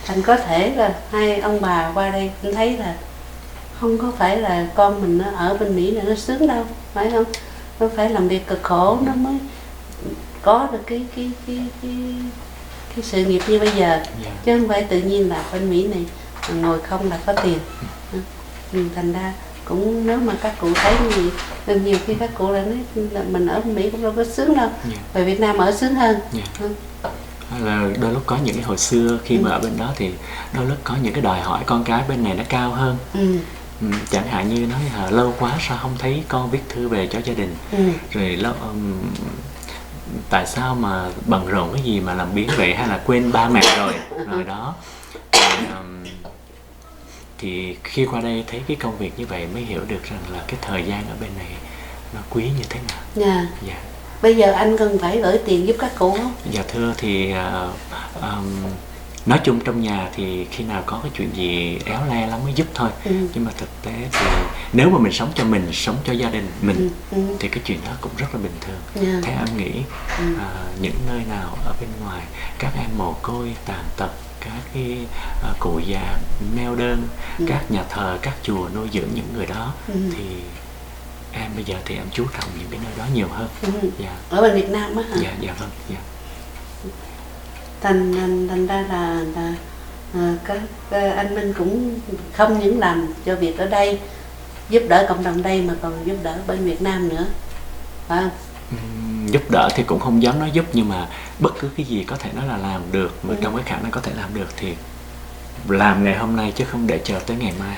Thành có thể là hai ông bà qua đây cũng thấy là không có phải là con mình nó ở bên Mỹ này nó sướng đâu, phải không? Nó phải làm việc cực khổ nó mới có được cái sự nghiệp như bây giờ, chứ không phải tự nhiên là bên Mỹ này ngồi không là có tiền. Thành ra cũng nếu mà các cụ thấy như vậy, nhiều khi các cụ lại nói là mình ở bên Mỹ cũng đâu có sướng đâu, về Việt Nam ở sướng hơn. Là đôi lúc có những cái hồi xưa khi mà ở bên đó thì đôi lúc có những cái đòi hỏi con cái bên này nó cao hơn. Chẳng hạn như nói là lâu quá sao không thấy con viết thư về cho gia đình, rồi tại sao mà bận rộn cái gì mà làm biếng vậy, hay là quên ba mẹ rồi đó. Thì khi qua đây thấy cái công việc như vậy mới hiểu được rằng là cái thời gian ở bên này nó quý như thế nào. Bây giờ anh cần phải gửi tiền giúp các cụ không? Dạ thưa, thì nói chung trong nhà thì khi nào có cái chuyện gì éo le lắm mới giúp thôi. Nhưng mà thực tế thì nếu mà mình sống cho mình, sống cho gia đình mình thì cái chuyện đó cũng rất là bình thường. Theo em nghĩ những nơi nào ở bên ngoài các em mồ côi tàn tật, các cái cụ già neo đơn, các nhà thờ, các chùa nuôi dưỡng những người đó, thì em bây giờ thì em chú trọng những cái nơi đó nhiều hơn. Ở bên Việt Nam á hả? Dạ vâng. Thành ra là các anh Minh cũng không những làm cho việc ở đây, giúp đỡ cộng đồng đây, mà còn giúp đỡ bên Việt Nam nữa, phải không? Giúp đỡ thì cũng không dám nói giúp, nhưng mà bất cứ cái gì có thể nói là làm được, mà trong cái khả năng có thể làm được thì làm ngày hôm nay chứ không để chờ tới ngày mai.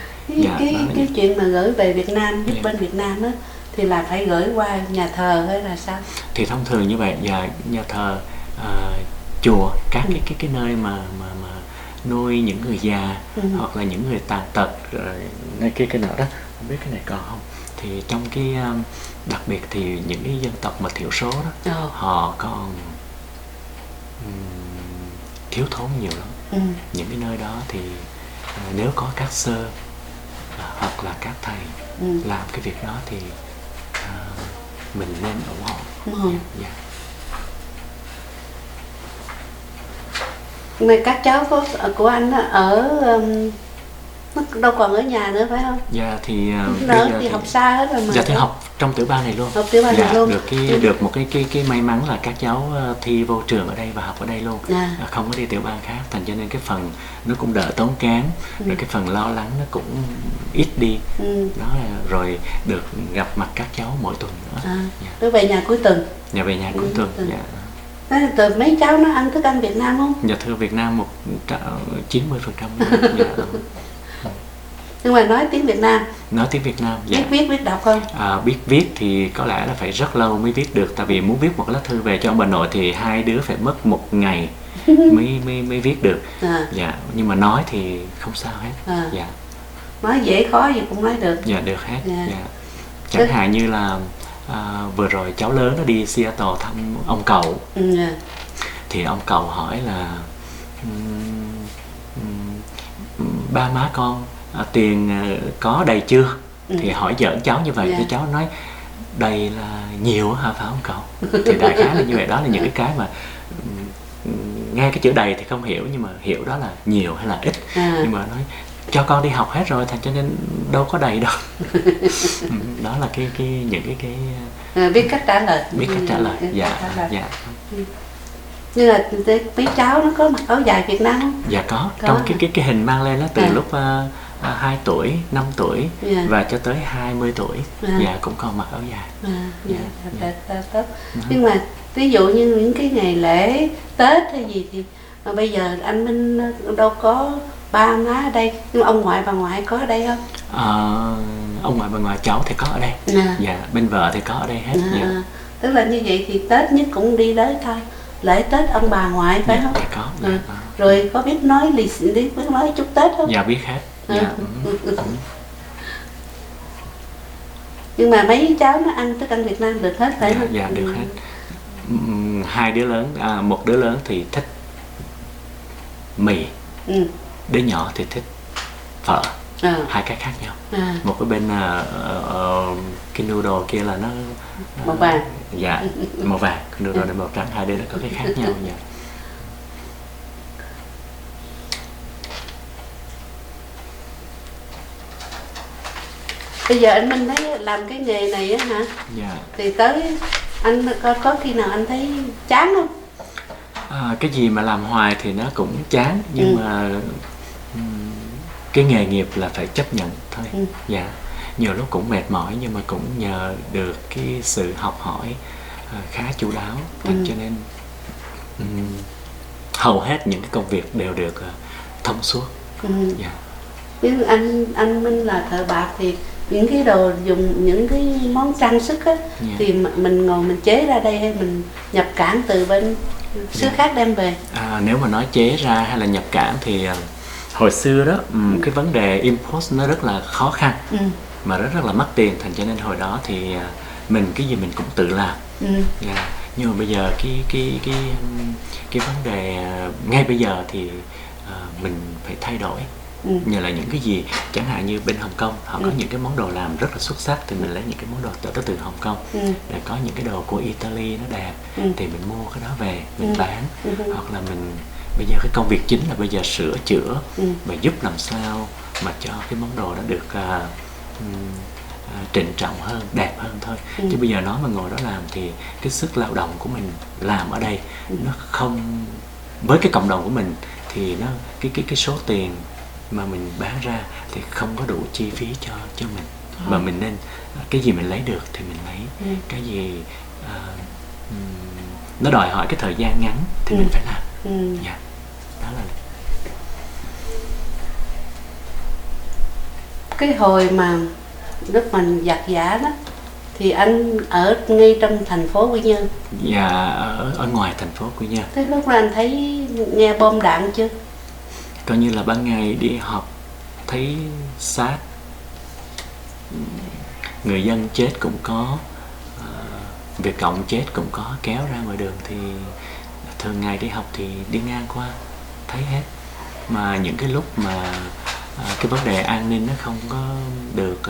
Cái chuyện mà gửi về Việt Nam giúp bên Việt Nam á thì là phải gửi qua nhà thờ hay là sao? Thì thông thường như vậy, nhà thờ, chùa, các cái nơi mà nuôi những người già hoặc là những người tàn tật, rồi cái nào đó không biết cái này còn không, thì trong cái đặc biệt thì những cái dân tộc mà thiểu số đó, họ còn thiếu thốn nhiều lắm. Những cái nơi đó thì nếu có các sơ hoặc là các thầy làm cái việc đó thì mình nên ủng hộ. Mà các cháu của anh ở Nó đâu còn ở nhà nữa phải không? Dạ thì bây giờ thì học xa hết rồi mà. Dạ thì học trong tiểu bang này luôn. Học tiểu bang này luôn. Được một cái may mắn là các cháu thi vô trường ở đây và học ở đây luôn. Không có đi tiểu bang khác, thành cho nên cái phần nó cũng đỡ tốn kém, rồi cái phần lo lắng nó cũng ít đi. Đó là rồi được gặp mặt các cháu mỗi tuần nữa. Tôi về nhà cuối tuần. Dạ về nhà cuối tuần. Dạ. Từ mấy cháu nó ăn thức ăn Việt Nam không? Dạ thưa, Việt Nam 90%. Dạ. Nhưng mà nói tiếng Việt Nam. Nói tiếng Việt Nam. Dạ. Biết đọc không? Biết viết thì có lẽ là phải rất lâu mới viết được, tại vì muốn viết một lá thư về cho ông bà nội thì hai đứa phải mất một ngày mới viết được. Dạ. Nhưng mà nói thì không sao hết. Dạ. Nói dễ khó gì cũng nói được. Dạ được hết. Dạ. Chẳng hạn như là vừa rồi cháu lớn nó đi Seattle thăm ông cậu. Thì ông cậu hỏi là ba má con tiền có đầy chưa? Thì hỏi giỡn cháu như vậy. Thì cháu nói đầy là nhiều hả phải ông cậu? Thì đại khái là như vậy. Đó là những cái mà nghe cái chữ đầy thì không hiểu, nhưng mà hiểu đó là nhiều hay là ít. Nhưng mà nói cho con đi học hết rồi, thành cho nên đâu có đầy đâu. Đó là những cái biết cách trả lời. Biết cách trả lời. Dạ. Như là mấy cháu nó có mặc áo dài Việt Nam không? Dạ có. Trong cái hình mang lên đó từ lúc 2 tuổi, 5 tuổi và cho tới 20 tuổi. Dạ cũng còn mặc áo dài. Tốt. Nhưng mà ví dụ như những cái ngày lễ Tết hay gì thì bây giờ anh Minh đâu có ba má ở đây, nhưng ông ngoại bà ngoại có ở đây không? Ông ngoại bà ngoại cháu thì có ở đây. Dạ, bên vợ thì có ở đây hết. Tức là như vậy thì Tết nhất cũng đi tới thôi. Lễ Tết ông bà ngoại phải không? Dạ có. Rồi có biết nói biết nói chúc Tết không? Dạ biết hết. Nhưng mà mấy cháu nó ăn thức ăn Việt Nam được hết phải không? Dạ được hết. Hai đứa lớn, một đứa lớn thì thích mì, đứa nhỏ thì thích phở. Hai cái khác nhau. Một cái bên cái noodle kia là nó màu vàng. Dạ màu vàng, noodle là màu trắng. Hai đứa nó có cái khác nhau. Dạ. Bây giờ anh Minh thấy làm cái nghề này á hả? Dạ. Thì tới anh có khi nào anh thấy chán không? Cái gì mà làm hoài thì nó cũng chán, nhưng mà cái nghề nghiệp là phải chấp nhận thôi. Dạ. Nhiều lúc cũng mệt mỏi, nhưng mà cũng nhờ được cái sự học hỏi khá chu đáo, cho nên hầu hết những cái công việc đều được thông suốt. Dạ. Nếu anh Minh là thợ bạc thì những cái đồ dùng, những cái món trang sức á, thì mình ngồi mình chế ra đây hay mình nhập cảng từ bên xứ khác đem về? Nếu mà nói chế ra hay là nhập cảng thì hồi xưa đó cái vấn đề import nó rất là khó khăn, mà rất là mất tiền, thành cho nên hồi đó thì mình cái gì mình cũng tự làm. Nhưng mà bây giờ cái vấn đề ngay bây giờ thì mình phải thay đổi. Nhờ là những cái gì, chẳng hạn như bên Hồng Kông họ có những cái món đồ làm rất là xuất sắc, thì mình lấy những cái món đồ tới từ Hồng Kông. Để có những cái đồ của Italy nó đẹp, thì mình mua cái đó về mình bán. Hoặc là mình bây giờ cái công việc chính là bây giờ sửa chữa và giúp làm sao mà cho cái món đồ nó được trịnh trọng hơn, đẹp hơn thôi. Chứ bây giờ nói mà ngồi đó làm thì cái sức lao động của mình làm ở đây nó không, với cái cộng đồng của mình thì nó cái số tiền mà mình bán ra thì không có đủ chi phí cho mình. Mà mình nên cái gì mình lấy được thì mình lấy, cái gì nó đòi hỏi cái thời gian ngắn thì mình phải làm. Đó là cái hồi mà lúc mình giặt giả đó thì anh ở ngay trong thành phố Quy Nhơn? Dạ ở ngoài thành phố Quy Nhơn. Thế lúc đó anh thấy nghe bom đạn chưa? Coi như là ban ngày đi học thấy xác người dân chết cũng có, Việt Cộng chết cũng có, kéo ra ngoài đường thì thường ngày đi học thì đi ngang qua thấy hết. Mà những cái lúc mà cái vấn đề an ninh nó không có được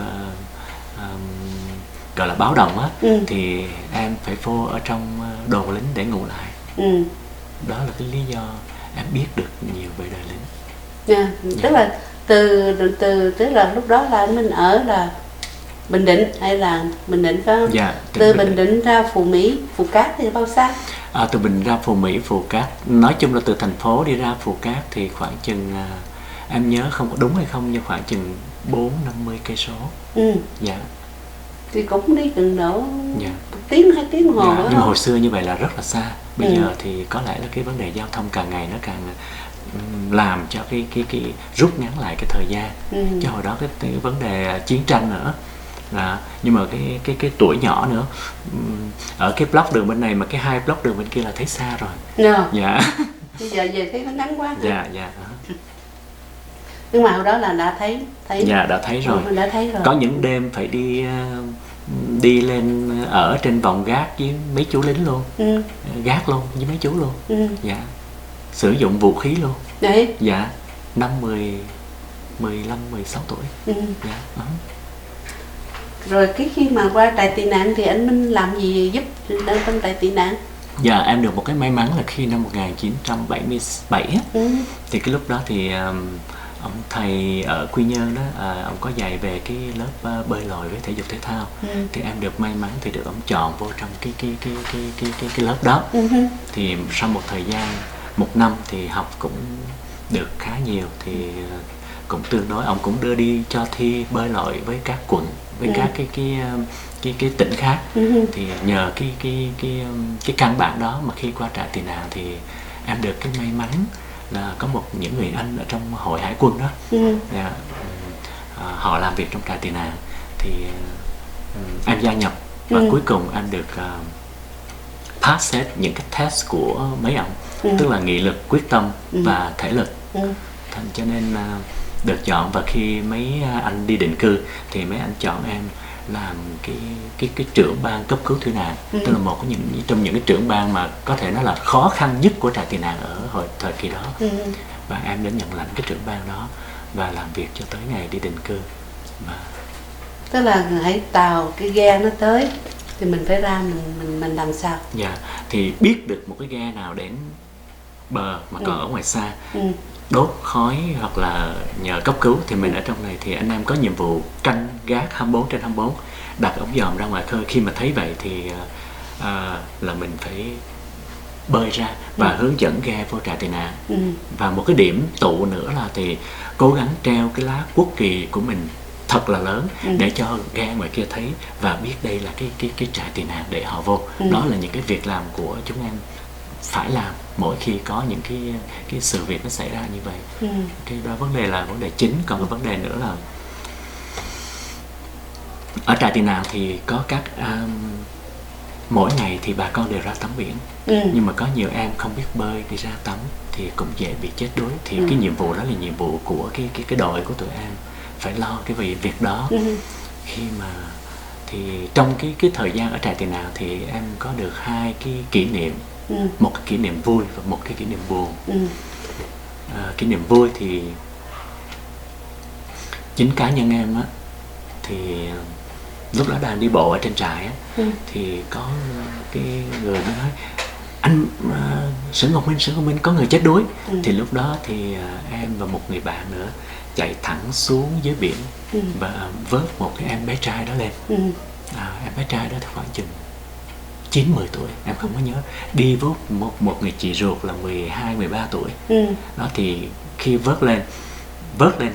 gọi là báo động á, thì em phải vô ở trong đồn lính để ngủ lại. Đó là cái lý do em biết được nhiều về đời lính. Tức là từ tức là lúc đó là anh Minh ở là Bình Định hay là Bình Định phải không? Dạ, từ Bình Định ra Phú Mỹ, Phú Cát thì bao xa? Từ Bình Định ra Phú Mỹ, Phú Cát, nói chung là từ thành phố đi ra Phú Cát thì khoảng chừng em nhớ không có đúng hay không nhưng khoảng chừng 4-50 cây số. Dạ. Thì cũng đi gần độ dạ. 1 tiếng 2 tiếng hồ. Dạ. Nhưng mà hồi xưa như vậy là rất là xa. Bây giờ thì có lẽ là cái vấn đề giao thông càng ngày nó càng làm cho cái rút ngắn lại cái thời gian. Chứ hồi đó cái vấn đề chiến tranh nữa. Nhưng mà cái tuổi nhỏ nữa, ở cái block đường bên này mà cái 2 block đường bên kia là thấy xa rồi. Dạ. Bây giờ về thấy nó ngắn quá. Dạ. Nhưng mà hồi đó là đã thấy. Dạ, đã thấy rồi. Đã thấy rồi. Có những đêm phải đi lên ở trên vòng gác với mấy chú lính luôn. Gác luôn với mấy chú luôn. Dạ. Sử dụng vũ khí luôn. Đấy. Dạ. Năm 15, 16 tuổi. Dạ. Rồi khi mà qua trại tị nạn thì anh Minh làm gì giúp trong trại tị nạn? Dạ, em được một cái may mắn là khi năm 1977 thì cái lúc đó thì ông thầy ở Quy Nhơn đó, ông có dạy về cái lớp bơi lội với thể dục thể thao. Thì em được may mắn thì được ông chọn vô trong cái lớp đó. Thì sau một thời gian 1 năm thì học cũng được khá nhiều, thì cũng tương đối ông cũng đưa đi cho thi bơi lội với các quận, với các cái tỉnh khác. Thì nhờ cái căn bản đó mà khi qua trại tị nạn thì em được cái may mắn là có những người anh ở trong hội hải quân đó. Họ làm việc trong trại tị nạn thì em gia nhập và cuối cùng em được pass hết những cái test của mấy ông, tức là nghị lực, quyết tâm và thể lực. Cho nên được chọn, và khi mấy anh đi định cư thì mấy anh chọn em làm cái trưởng ban cấp cứu thủy nạn. Tức là một trong những cái trưởng ban mà có thể nói là khó khăn nhất của trại tị nạn ở thời kỳ đó. Và em đến nhận lãnh cái trưởng ban đó và làm việc cho tới ngày đi định cư. Tức là hãy tàu cái ghe nó tới thì mình phải ra mình làm sao? Dạ, thì biết được một cái ghe nào đến bờ mà còn ở ngoài xa, đốt khói hoặc là nhờ cấp cứu, thì mình ở trong này thì anh em có nhiệm vụ canh gác 24/24, đặt ống dòm ra ngoài khơi. Khi mà thấy vậy thì là mình phải bơi ra và hướng dẫn ghe vô trại tị nạn. Và một cái điểm tụ nữa là thì cố gắng treo cái lá quốc kỳ của mình thật là lớn để cho ghe ngoài kia thấy và biết đây là cái trại tị nạn để họ vô. Đó là những cái việc làm của chúng em phải làm mỗi khi có những cái sự việc nó xảy ra như vậy. Cái đó vấn đề là vấn đề chính. Còn cái vấn đề nữa là ở trại tị nạn thì có các mỗi ngày thì bà con đều ra tắm biển. Nhưng mà có nhiều em không biết bơi, đi ra tắm thì cũng dễ bị chết đuối. Thì cái nhiệm vụ đó là nhiệm vụ của cái đội của tụi em phải lo cái việc đó. Khi mà thì trong cái thời gian ở trại tị nạn thì em có được 2 cái kỷ niệm. Một cái kỷ niệm vui và một cái kỷ niệm buồn. Kỷ niệm vui thì chính cá nhân em á, thì lúc đó đang đi bộ ở trên trại á, thì có cái người nói anh Sử Ngọc Minh có người chết đuối. Thì lúc đó thì em và một người bạn nữa chạy thẳng xuống dưới biển và vớt một cái em bé trai đó lên. Em bé trai đó thì khoảng chừng 9-10 tuổi, em không có nhớ. Đi với một người chị ruột là 12-13 tuổi. Đó thì khi vớt lên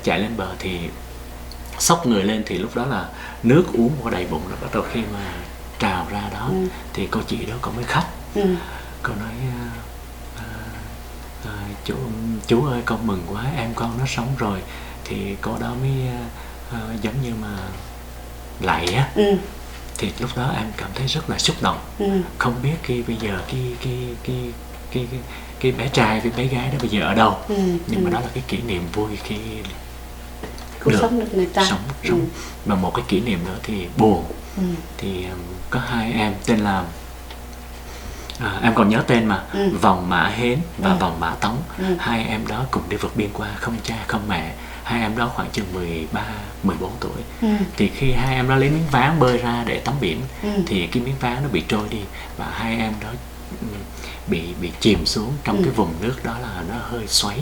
chạy lên bờ thì xốc người lên, thì lúc đó là nước uống qua đầy bụng rồi. Bắt đầu khi mà trào ra đó thì cô chị đó cô mới khóc. Cô nói chú ơi con mừng quá, em con nó sống rồi. Thì cô đó mới giống như mà lạy á. Thì lúc đó em cảm thấy rất là xúc động. Không biết bây giờ cái bé trai với bé gái đó bây giờ ở đâu. Nhưng mà đó là cái kỷ niệm vui khi sống được người ta. Sống. Và một cái kỷ niệm nữa thì buồn. Thì có 2 em tên là em còn nhớ tên mà, Vòng Mã Hến và Vòng Mã Tống. 2 em đó cùng đi vượt biên qua, không cha không mẹ. 2 em đó khoảng chừng 13-14 tuổi. Thì khi 2 em đó lấy miếng ván bơi ra để tắm biển, thì cái miếng ván nó bị trôi đi và 2 em đó bị chìm xuống trong cái vùng nước đó, là nó hơi xoáy.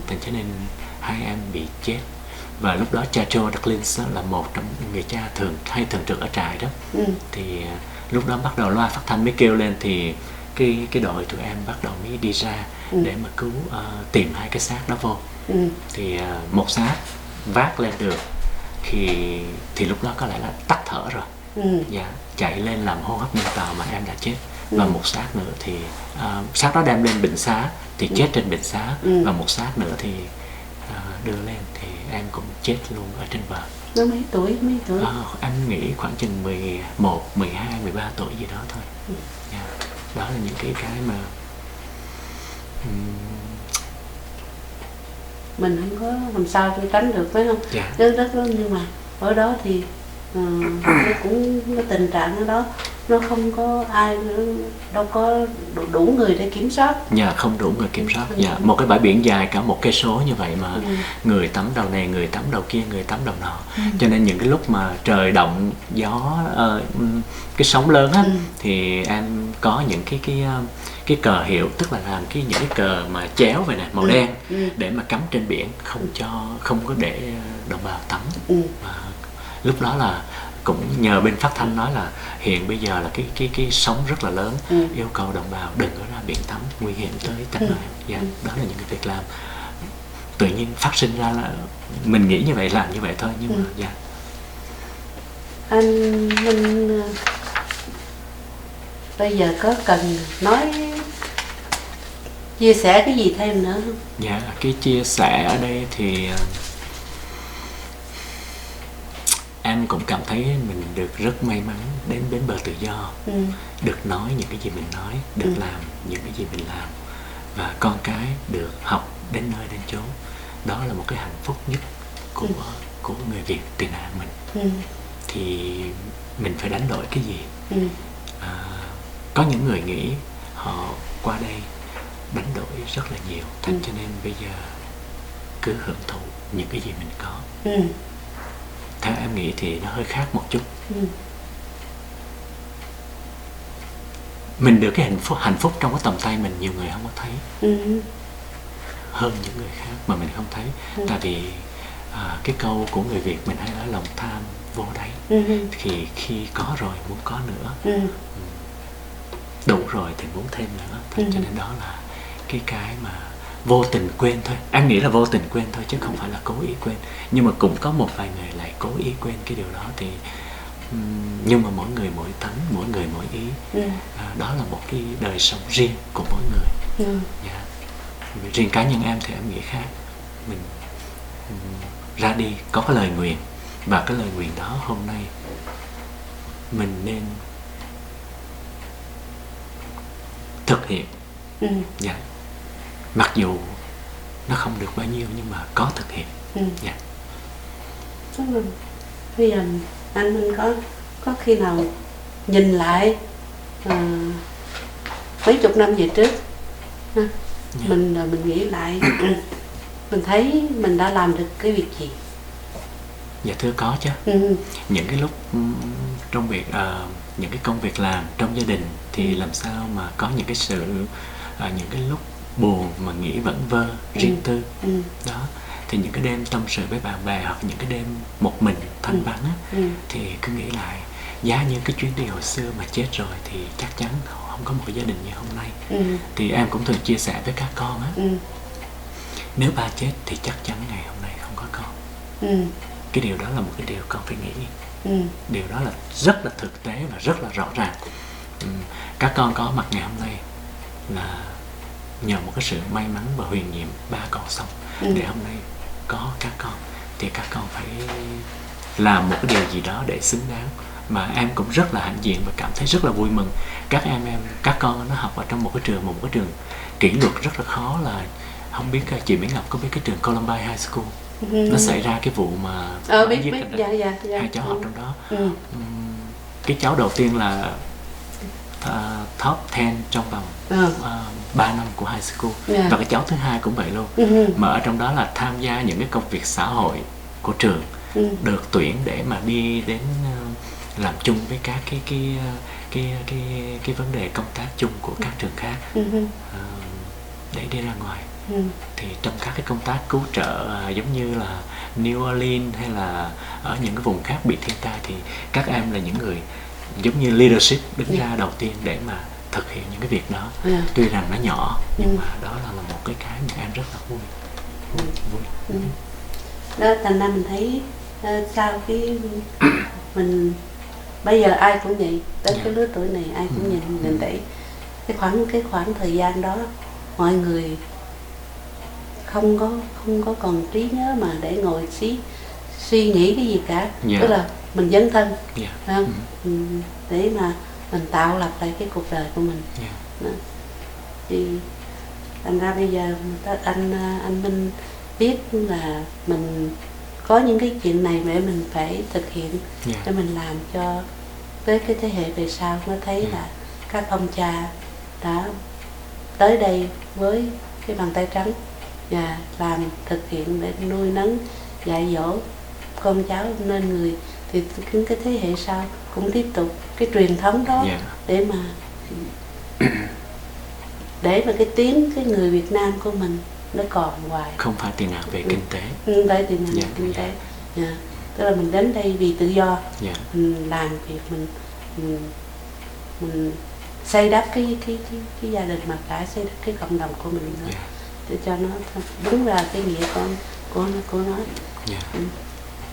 Thành cho nên 2 em bị chết. và lúc đó cha Joe Ducklins là một trong người cha thường trực ở trại đó. Thì lúc đó bắt đầu loa phát thanh mới kêu lên, thì cái đội tụi em bắt đầu mới đi ra để mà cứu, tìm hai cái xác đó vô. Thì một xác vác lên được thì lúc đó có lẽ là tắt thở rồi. Dạ, chạy lên làm hô hấp nhân tạo mà em đã chết. Và một xác nữa thì xác đó đem lên bệnh xá thì chết trên bệnh xá, và một xác nữa thì đưa lên thì em cũng chết luôn ở trên bờ. Nó mấy tuổi? Anh nghĩ khoảng chừng 11, 12, 13 tuổi gì đó thôi. Yeah. Đó là những cái mà mình không có làm sao để tránh được, phải không? Yeah. Rất lắm, nhưng mà ở đó thì nó cũng cái tình trạng ở đó nó không có ai nữa, đâu có đủ người để kiểm soát. Dạ, không đủ người kiểm soát. Dạ, một cái bãi biển dài cả 1 cây số như vậy mà người tắm đầu này, người tắm đầu kia, người tắm đầu nọ. Cho nên những cái lúc mà trời động, gió, cái sóng lớn á, thì em có những cái cờ hiệu, tức là làm những cái cờ mà chéo vậy nè, màu đen, để mà cắm trên biển, không có để đồng bào tắm. Và lúc đó là cũng nhờ bên phát thanh nói là hiện bây giờ là cái sóng rất là lớn, yêu cầu đồng bào đừng có ra biển tắm, nguy hiểm tới tính mạng. Dạ, đó là những cái việc làm tự nhiên phát sinh ra, là mình nghĩ như vậy, làm như vậy thôi, nhưng mà dạ. Mình bây giờ có cần nói chia sẻ cái gì thêm nữa không? Dạ, cái chia sẻ ở đây thì em cũng cảm thấy mình được rất may mắn đến bến bờ tự do, được nói những cái gì mình nói, được làm những cái gì mình làm, và con cái được học đến nơi đến chốn. Đó là một cái hạnh phúc nhất của người Việt tị nạn mình. Thì mình phải đánh đổi cái gì? Có những người nghĩ họ qua đây đánh đổi rất là nhiều, thành cho nên bây giờ cứ hưởng thụ những cái gì mình có. Theo em nghĩ thì nó hơi khác một chút. Mình được cái hạnh phúc trong cái tầm tay mình, nhiều người không có thấy. Hơn những người khác mà mình không thấy. Tại vì cái câu của người Việt mình hay nói lòng tham vô đáy. Thì khi có rồi muốn có nữa, đủ rồi thì muốn thêm nữa. Cho nên đó là cái mà vô tình quên thôi. Em nghĩ là vô tình quên thôi, chứ không phải là cố ý quên. Nhưng mà cũng có một vài người lại cố ý quên cái điều đó. Thì nhưng mà mỗi người mỗi tánh, mỗi người mỗi ý. Đó là một cái đời sống riêng của mỗi người. Yeah. Riêng cá nhân em thì em nghĩ khác. Mình ra đi có cái lời nguyện, và cái lời nguyện đó hôm nay mình nên thực hiện. Yeah. Mặc dù nó không được bao nhiêu nhưng mà có thực hiện. Yeah. Bây giờ anh Minh có khi nào nhìn lại mấy chục năm về trước, mình nghĩ lại mình thấy mình đã làm được cái việc gì? Dạ thưa, có chứ. Những cái lúc trong việc những cái công việc làm trong gia đình thì làm sao mà có những cái sự những cái lúc buồn mà nghĩ vẩn vơ riêng tư. Đó, thì những cái đêm tâm sự với bạn bè, hoặc những cái đêm một mình thanh vắng á, thì cứ nghĩ lại, giá như cái chuyến đi hồi xưa mà chết rồi thì chắc chắn không có một gia đình như hôm nay. Thì em cũng thường chia sẻ với các con á, nếu ba chết thì chắc chắn ngày hôm nay không có con. Cái điều đó là một cái điều con phải nghĩ. Điều đó là rất là thực tế và rất là rõ ràng. Các con có mặt ngày hôm nay là nhờ một cái sự may mắn và huyền nhiệm ba còn sống. Để hôm nay có các con thì các con phải làm một cái điều gì đó để xứng đáng. Mà em cũng rất là hãnh diện và cảm thấy rất là vui mừng. Các con nó học ở trong một cái trường kỷ luật rất là khó. Là không biết chị Mỹ Ngọc có biết cái trường Columbine High School? Nó xảy ra cái vụ mà biết. Hai cháu học trong đó. Cái cháu đầu tiên là top 10 trong vòng 3 năm của high school. Và cái cháu thứ hai cũng vậy luôn. Mà ở trong đó là tham gia những cái công việc xã hội của trường, được tuyển để mà đi đến làm chung với các cái vấn đề công tác chung của các trường khác, để đi ra ngoài. Thì trong các cái công tác cứu trợ giống như là New Orleans hay là ở những cái vùng khác bị thiên tai, thì các em là những người giống như leadership đứng ra đầu tiên để mà thực hiện những cái việc đó. Tuy rằng nó nhỏ nhưng mà đó là một cái mà em rất là vui. Đó, thành ra mình thấy sau cái mình bây giờ ai cũng vậy, tới cái lứa tuổi này ai cũng nhìn thấy cái khoảng thời gian đó mọi người không có còn trí nhớ mà để ngồi suy nghĩ cái gì cả. Tức là mình dấn thân để mà mình tạo lập lại cái cuộc đời của mình. Thì thành ra bây giờ anh Minh biết là mình có những cái chuyện này để mình phải thực hiện, để mình làm cho tới cái thế hệ về sau nó thấy là các ông cha đã tới đây với cái bàn tay trắng và làm thực hiện để nuôi nấng dạy dỗ con cháu nên người, thì cái thế hệ sau cũng tiếp tục cái truyền thống đó để mà cái tiếng cái người Việt Nam của mình nó còn hoài, không phải tiền nào về kinh tế, không phải tiền nào về kinh tế. Tức là mình đến đây vì tự do, mình làm việc mình xây đắp cái gia đình mà cả xây đắp cái cộng đồng của mình nữa, để cho nó đúng ra cái nghĩa của nó.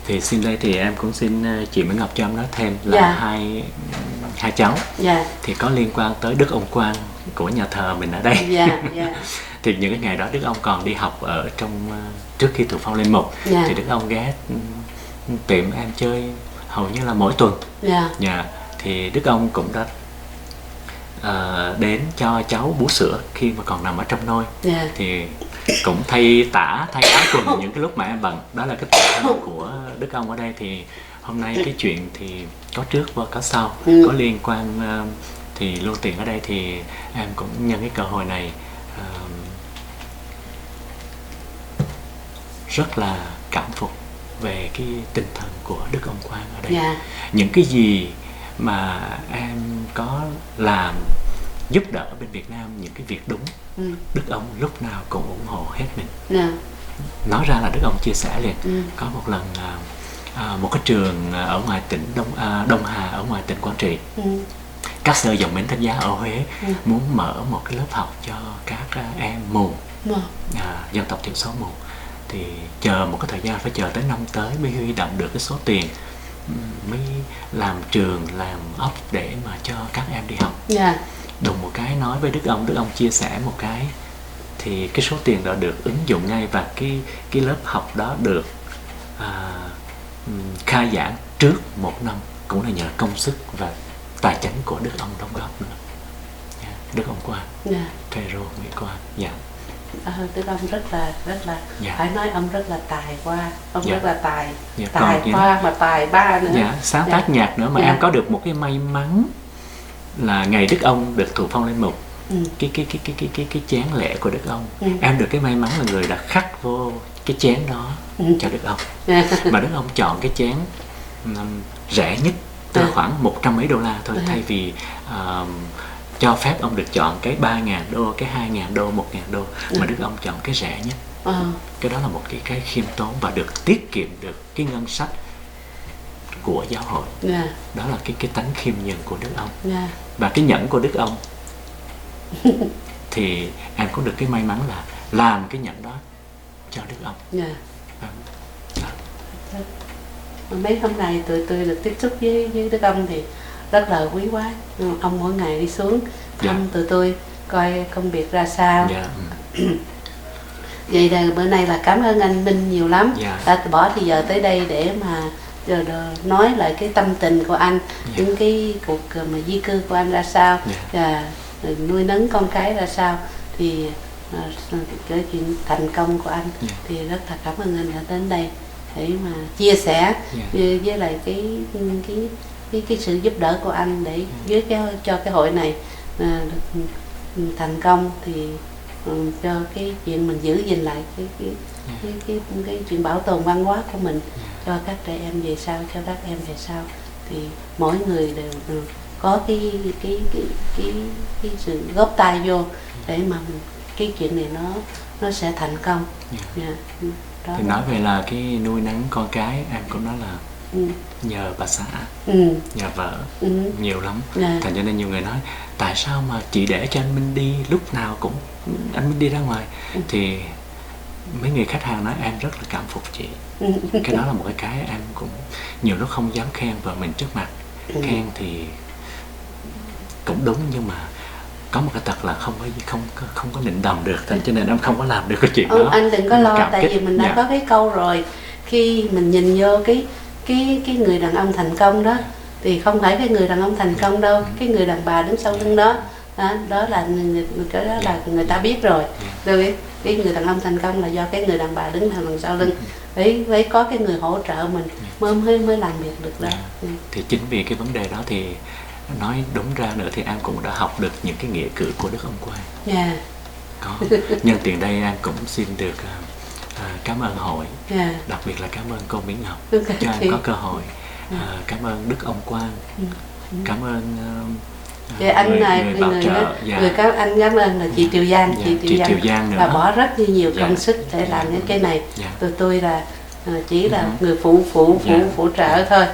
Thì xin đây thì em cũng xin chị Mỹ Ngọc cho em nói thêm là hai cháu thì có liên quan tới Đức Ông Quang của nhà thờ mình ở đây. Thì những cái ngày đó Đức ông còn đi học ở trong trước khi thụ phong lên mục, thì Đức ông ghé tiệm em chơi hầu như là mỗi tuần. Thì Đức ông cũng đã đến cho cháu bú sữa khi mà còn nằm ở trong nôi. Thì cũng thay áo quần những cái lúc mà em bận. Đó là cái tình thân của Đức ông ở đây. Thì hôm nay cái chuyện thì có trước và có sau, có liên quan thì luôn tiền ở đây, thì em cũng nhân cái cơ hội này rất là cảm phục về cái tinh thần của Đức Ông Quang ở đây. Những cái gì mà em có làm giúp đỡ bên Việt Nam, những cái việc đúng, Đức ông lúc nào cũng ủng hộ hết mình. Nói ra là Đức ông chia sẻ liền. Có một lần một cái trường ở ngoài tỉnh Đông Hà, ở ngoài tỉnh Quảng Trị, các sơ dòng mến thánh giá ở Huế muốn mở một cái lớp học cho các em mù, dân tộc thiểu số mù. Thì chờ một cái thời gian, phải chờ tới năm tới mới huy động được cái số tiền, mới làm trường, làm ốc để mà cho các em đi học. Đùng một cái nói với Đức ông chia sẻ một cái, thì cái số tiền đó được ứng dụng ngay, và cái lớp học đó được khai giảng trước một năm, cũng là nhờ công sức và tài chính của Đức ông đóng góp nữa. Đức ông Quang, Phêrô Nguyễn Quang. Đức ông rất là phải nói ông rất là tài hoa, ông rất là tài hoa mà tài ba nữa. Sáng tác nhạc nữa mà em có được một cái may mắn là ngày Đức ông được thụ phong lên mục, cái chén lễ của Đức ông, em được cái may mắn là người đã khắc vô cái chén đó cho Đức ông. Mà Đức ông chọn cái chén rẻ nhất, từ khoảng 100 mấy đô la thôi, thay vì cho phép ông được chọn cái 3.000 đô, cái 2.000 đô, 1.000 đô, mà Đức ông chọn cái rẻ nhất. Cái đó là một cái khiêm tốn và được tiết kiệm được cái ngân sách của giáo hội. Đó là cái tánh khiêm nhường của Đức ông. Và cái nhẫn của Đức ông thì em có được cái may mắn là làm cái nhẫn đó cho Đức ông. Mấy hôm nay tôi được tiếp xúc với Đức ông thì rất là quý quá. Ông mỗi ngày đi xuống thăm tụi tôi coi công việc ra sao. Vậy là bữa nay là cảm ơn anh Minh nhiều lắm, đã bỏ thì giờ tới đây để mà nói lại cái tâm tình của anh, những cái cuộc mà di cư của anh ra sao, và nuôi nấng con cái ra sao, thì cái chuyện thành công của anh thì rất là cảm ơn anh đã đến đây để mà chia sẻ với lại cái sự giúp đỡ của anh để cho cái hội này được thành công, thì cho cái chuyện mình giữ gìn lại cái chuyện bảo tồn văn hóa của mình cho các trẻ em về sau, cho các em về sau, thì mỗi người đều có cái sự góp tay vô để mà cái chuyện này nó sẽ thành công. Đó thì nói về là cái nuôi nấng con cái, em cũng nói là nhờ bà xã, nhờ vợ nhiều lắm. Thành cho nên nhiều người nói tại sao mà chị để cho anh Minh đi lúc nào cũng anh Minh đi ra ngoài. Thì mấy người khách hàng nói em rất là cảm phục chị. Cái đó là một cái em cũng nhiều lúc không dám khen vợ mình trước mặt. Khen thì cũng đúng, nhưng mà có một cái tật là không có nịnh đầm được, cho nên em không có làm được cái chuyện đó. Anh đừng có lo, tại vì mình đã có cái câu rồi, khi mình nhìn vô cái người đàn ông thành công đó thì không phải cái người đàn ông thành công đâu, cái người đàn bà đứng sau lưng đó. Đó là người ta biết rồi. Rồi cái người đàn ông thành công là do cái người đàn bà đứng đằng sau lưng, phải có cái người hỗ trợ mình mới làm việc được đó. Thì chính vì cái vấn đề đó thì nói đúng ra nữa thì em cũng đã học được những cái nghĩa cử của Đức Ông Quang. Có. Nhân tiện đây em cũng xin được cảm ơn hội, đặc biệt là cảm ơn cô Mỹ Ngọc cho em có cơ hội. Cảm ơn Đức Ông Quang, cảm ơn anh này người các anh cảm ơn là chị Triều Giang, chị Triều Giang là bỏ rất nhiều công sức để làm cái này. Tôi là chỉ là người phụ trợ thôi.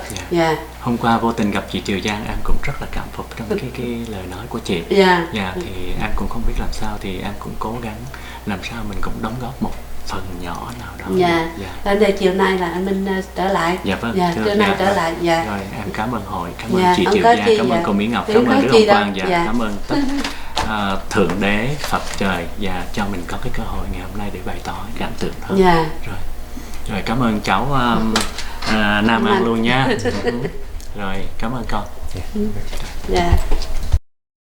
Hôm qua vô tình gặp chị Triều Giang, em cũng rất là cảm phục trong cái lời nói của chị. Thì em cũng không biết làm sao, thì em cũng cố gắng làm sao mình cũng đóng góp một phần nhỏ nào đó. Đến đây chiều nay là anh Minh trở lại. Trưa nay trở lại. Rồi em cảm ơn hội, cảm ơn chị Triều Giang, cảm ơn cô Mỹ Ngọc, cảm ơn Đức Ông Quang, cảm ơn tất Thượng Đế Phật trời và cho mình có cái cơ hội ngày hôm nay để bày tỏ cảm tưởng thôi. Rồi cảm ơn cháu Nam An luôn nha. Rồi cảm ơn con.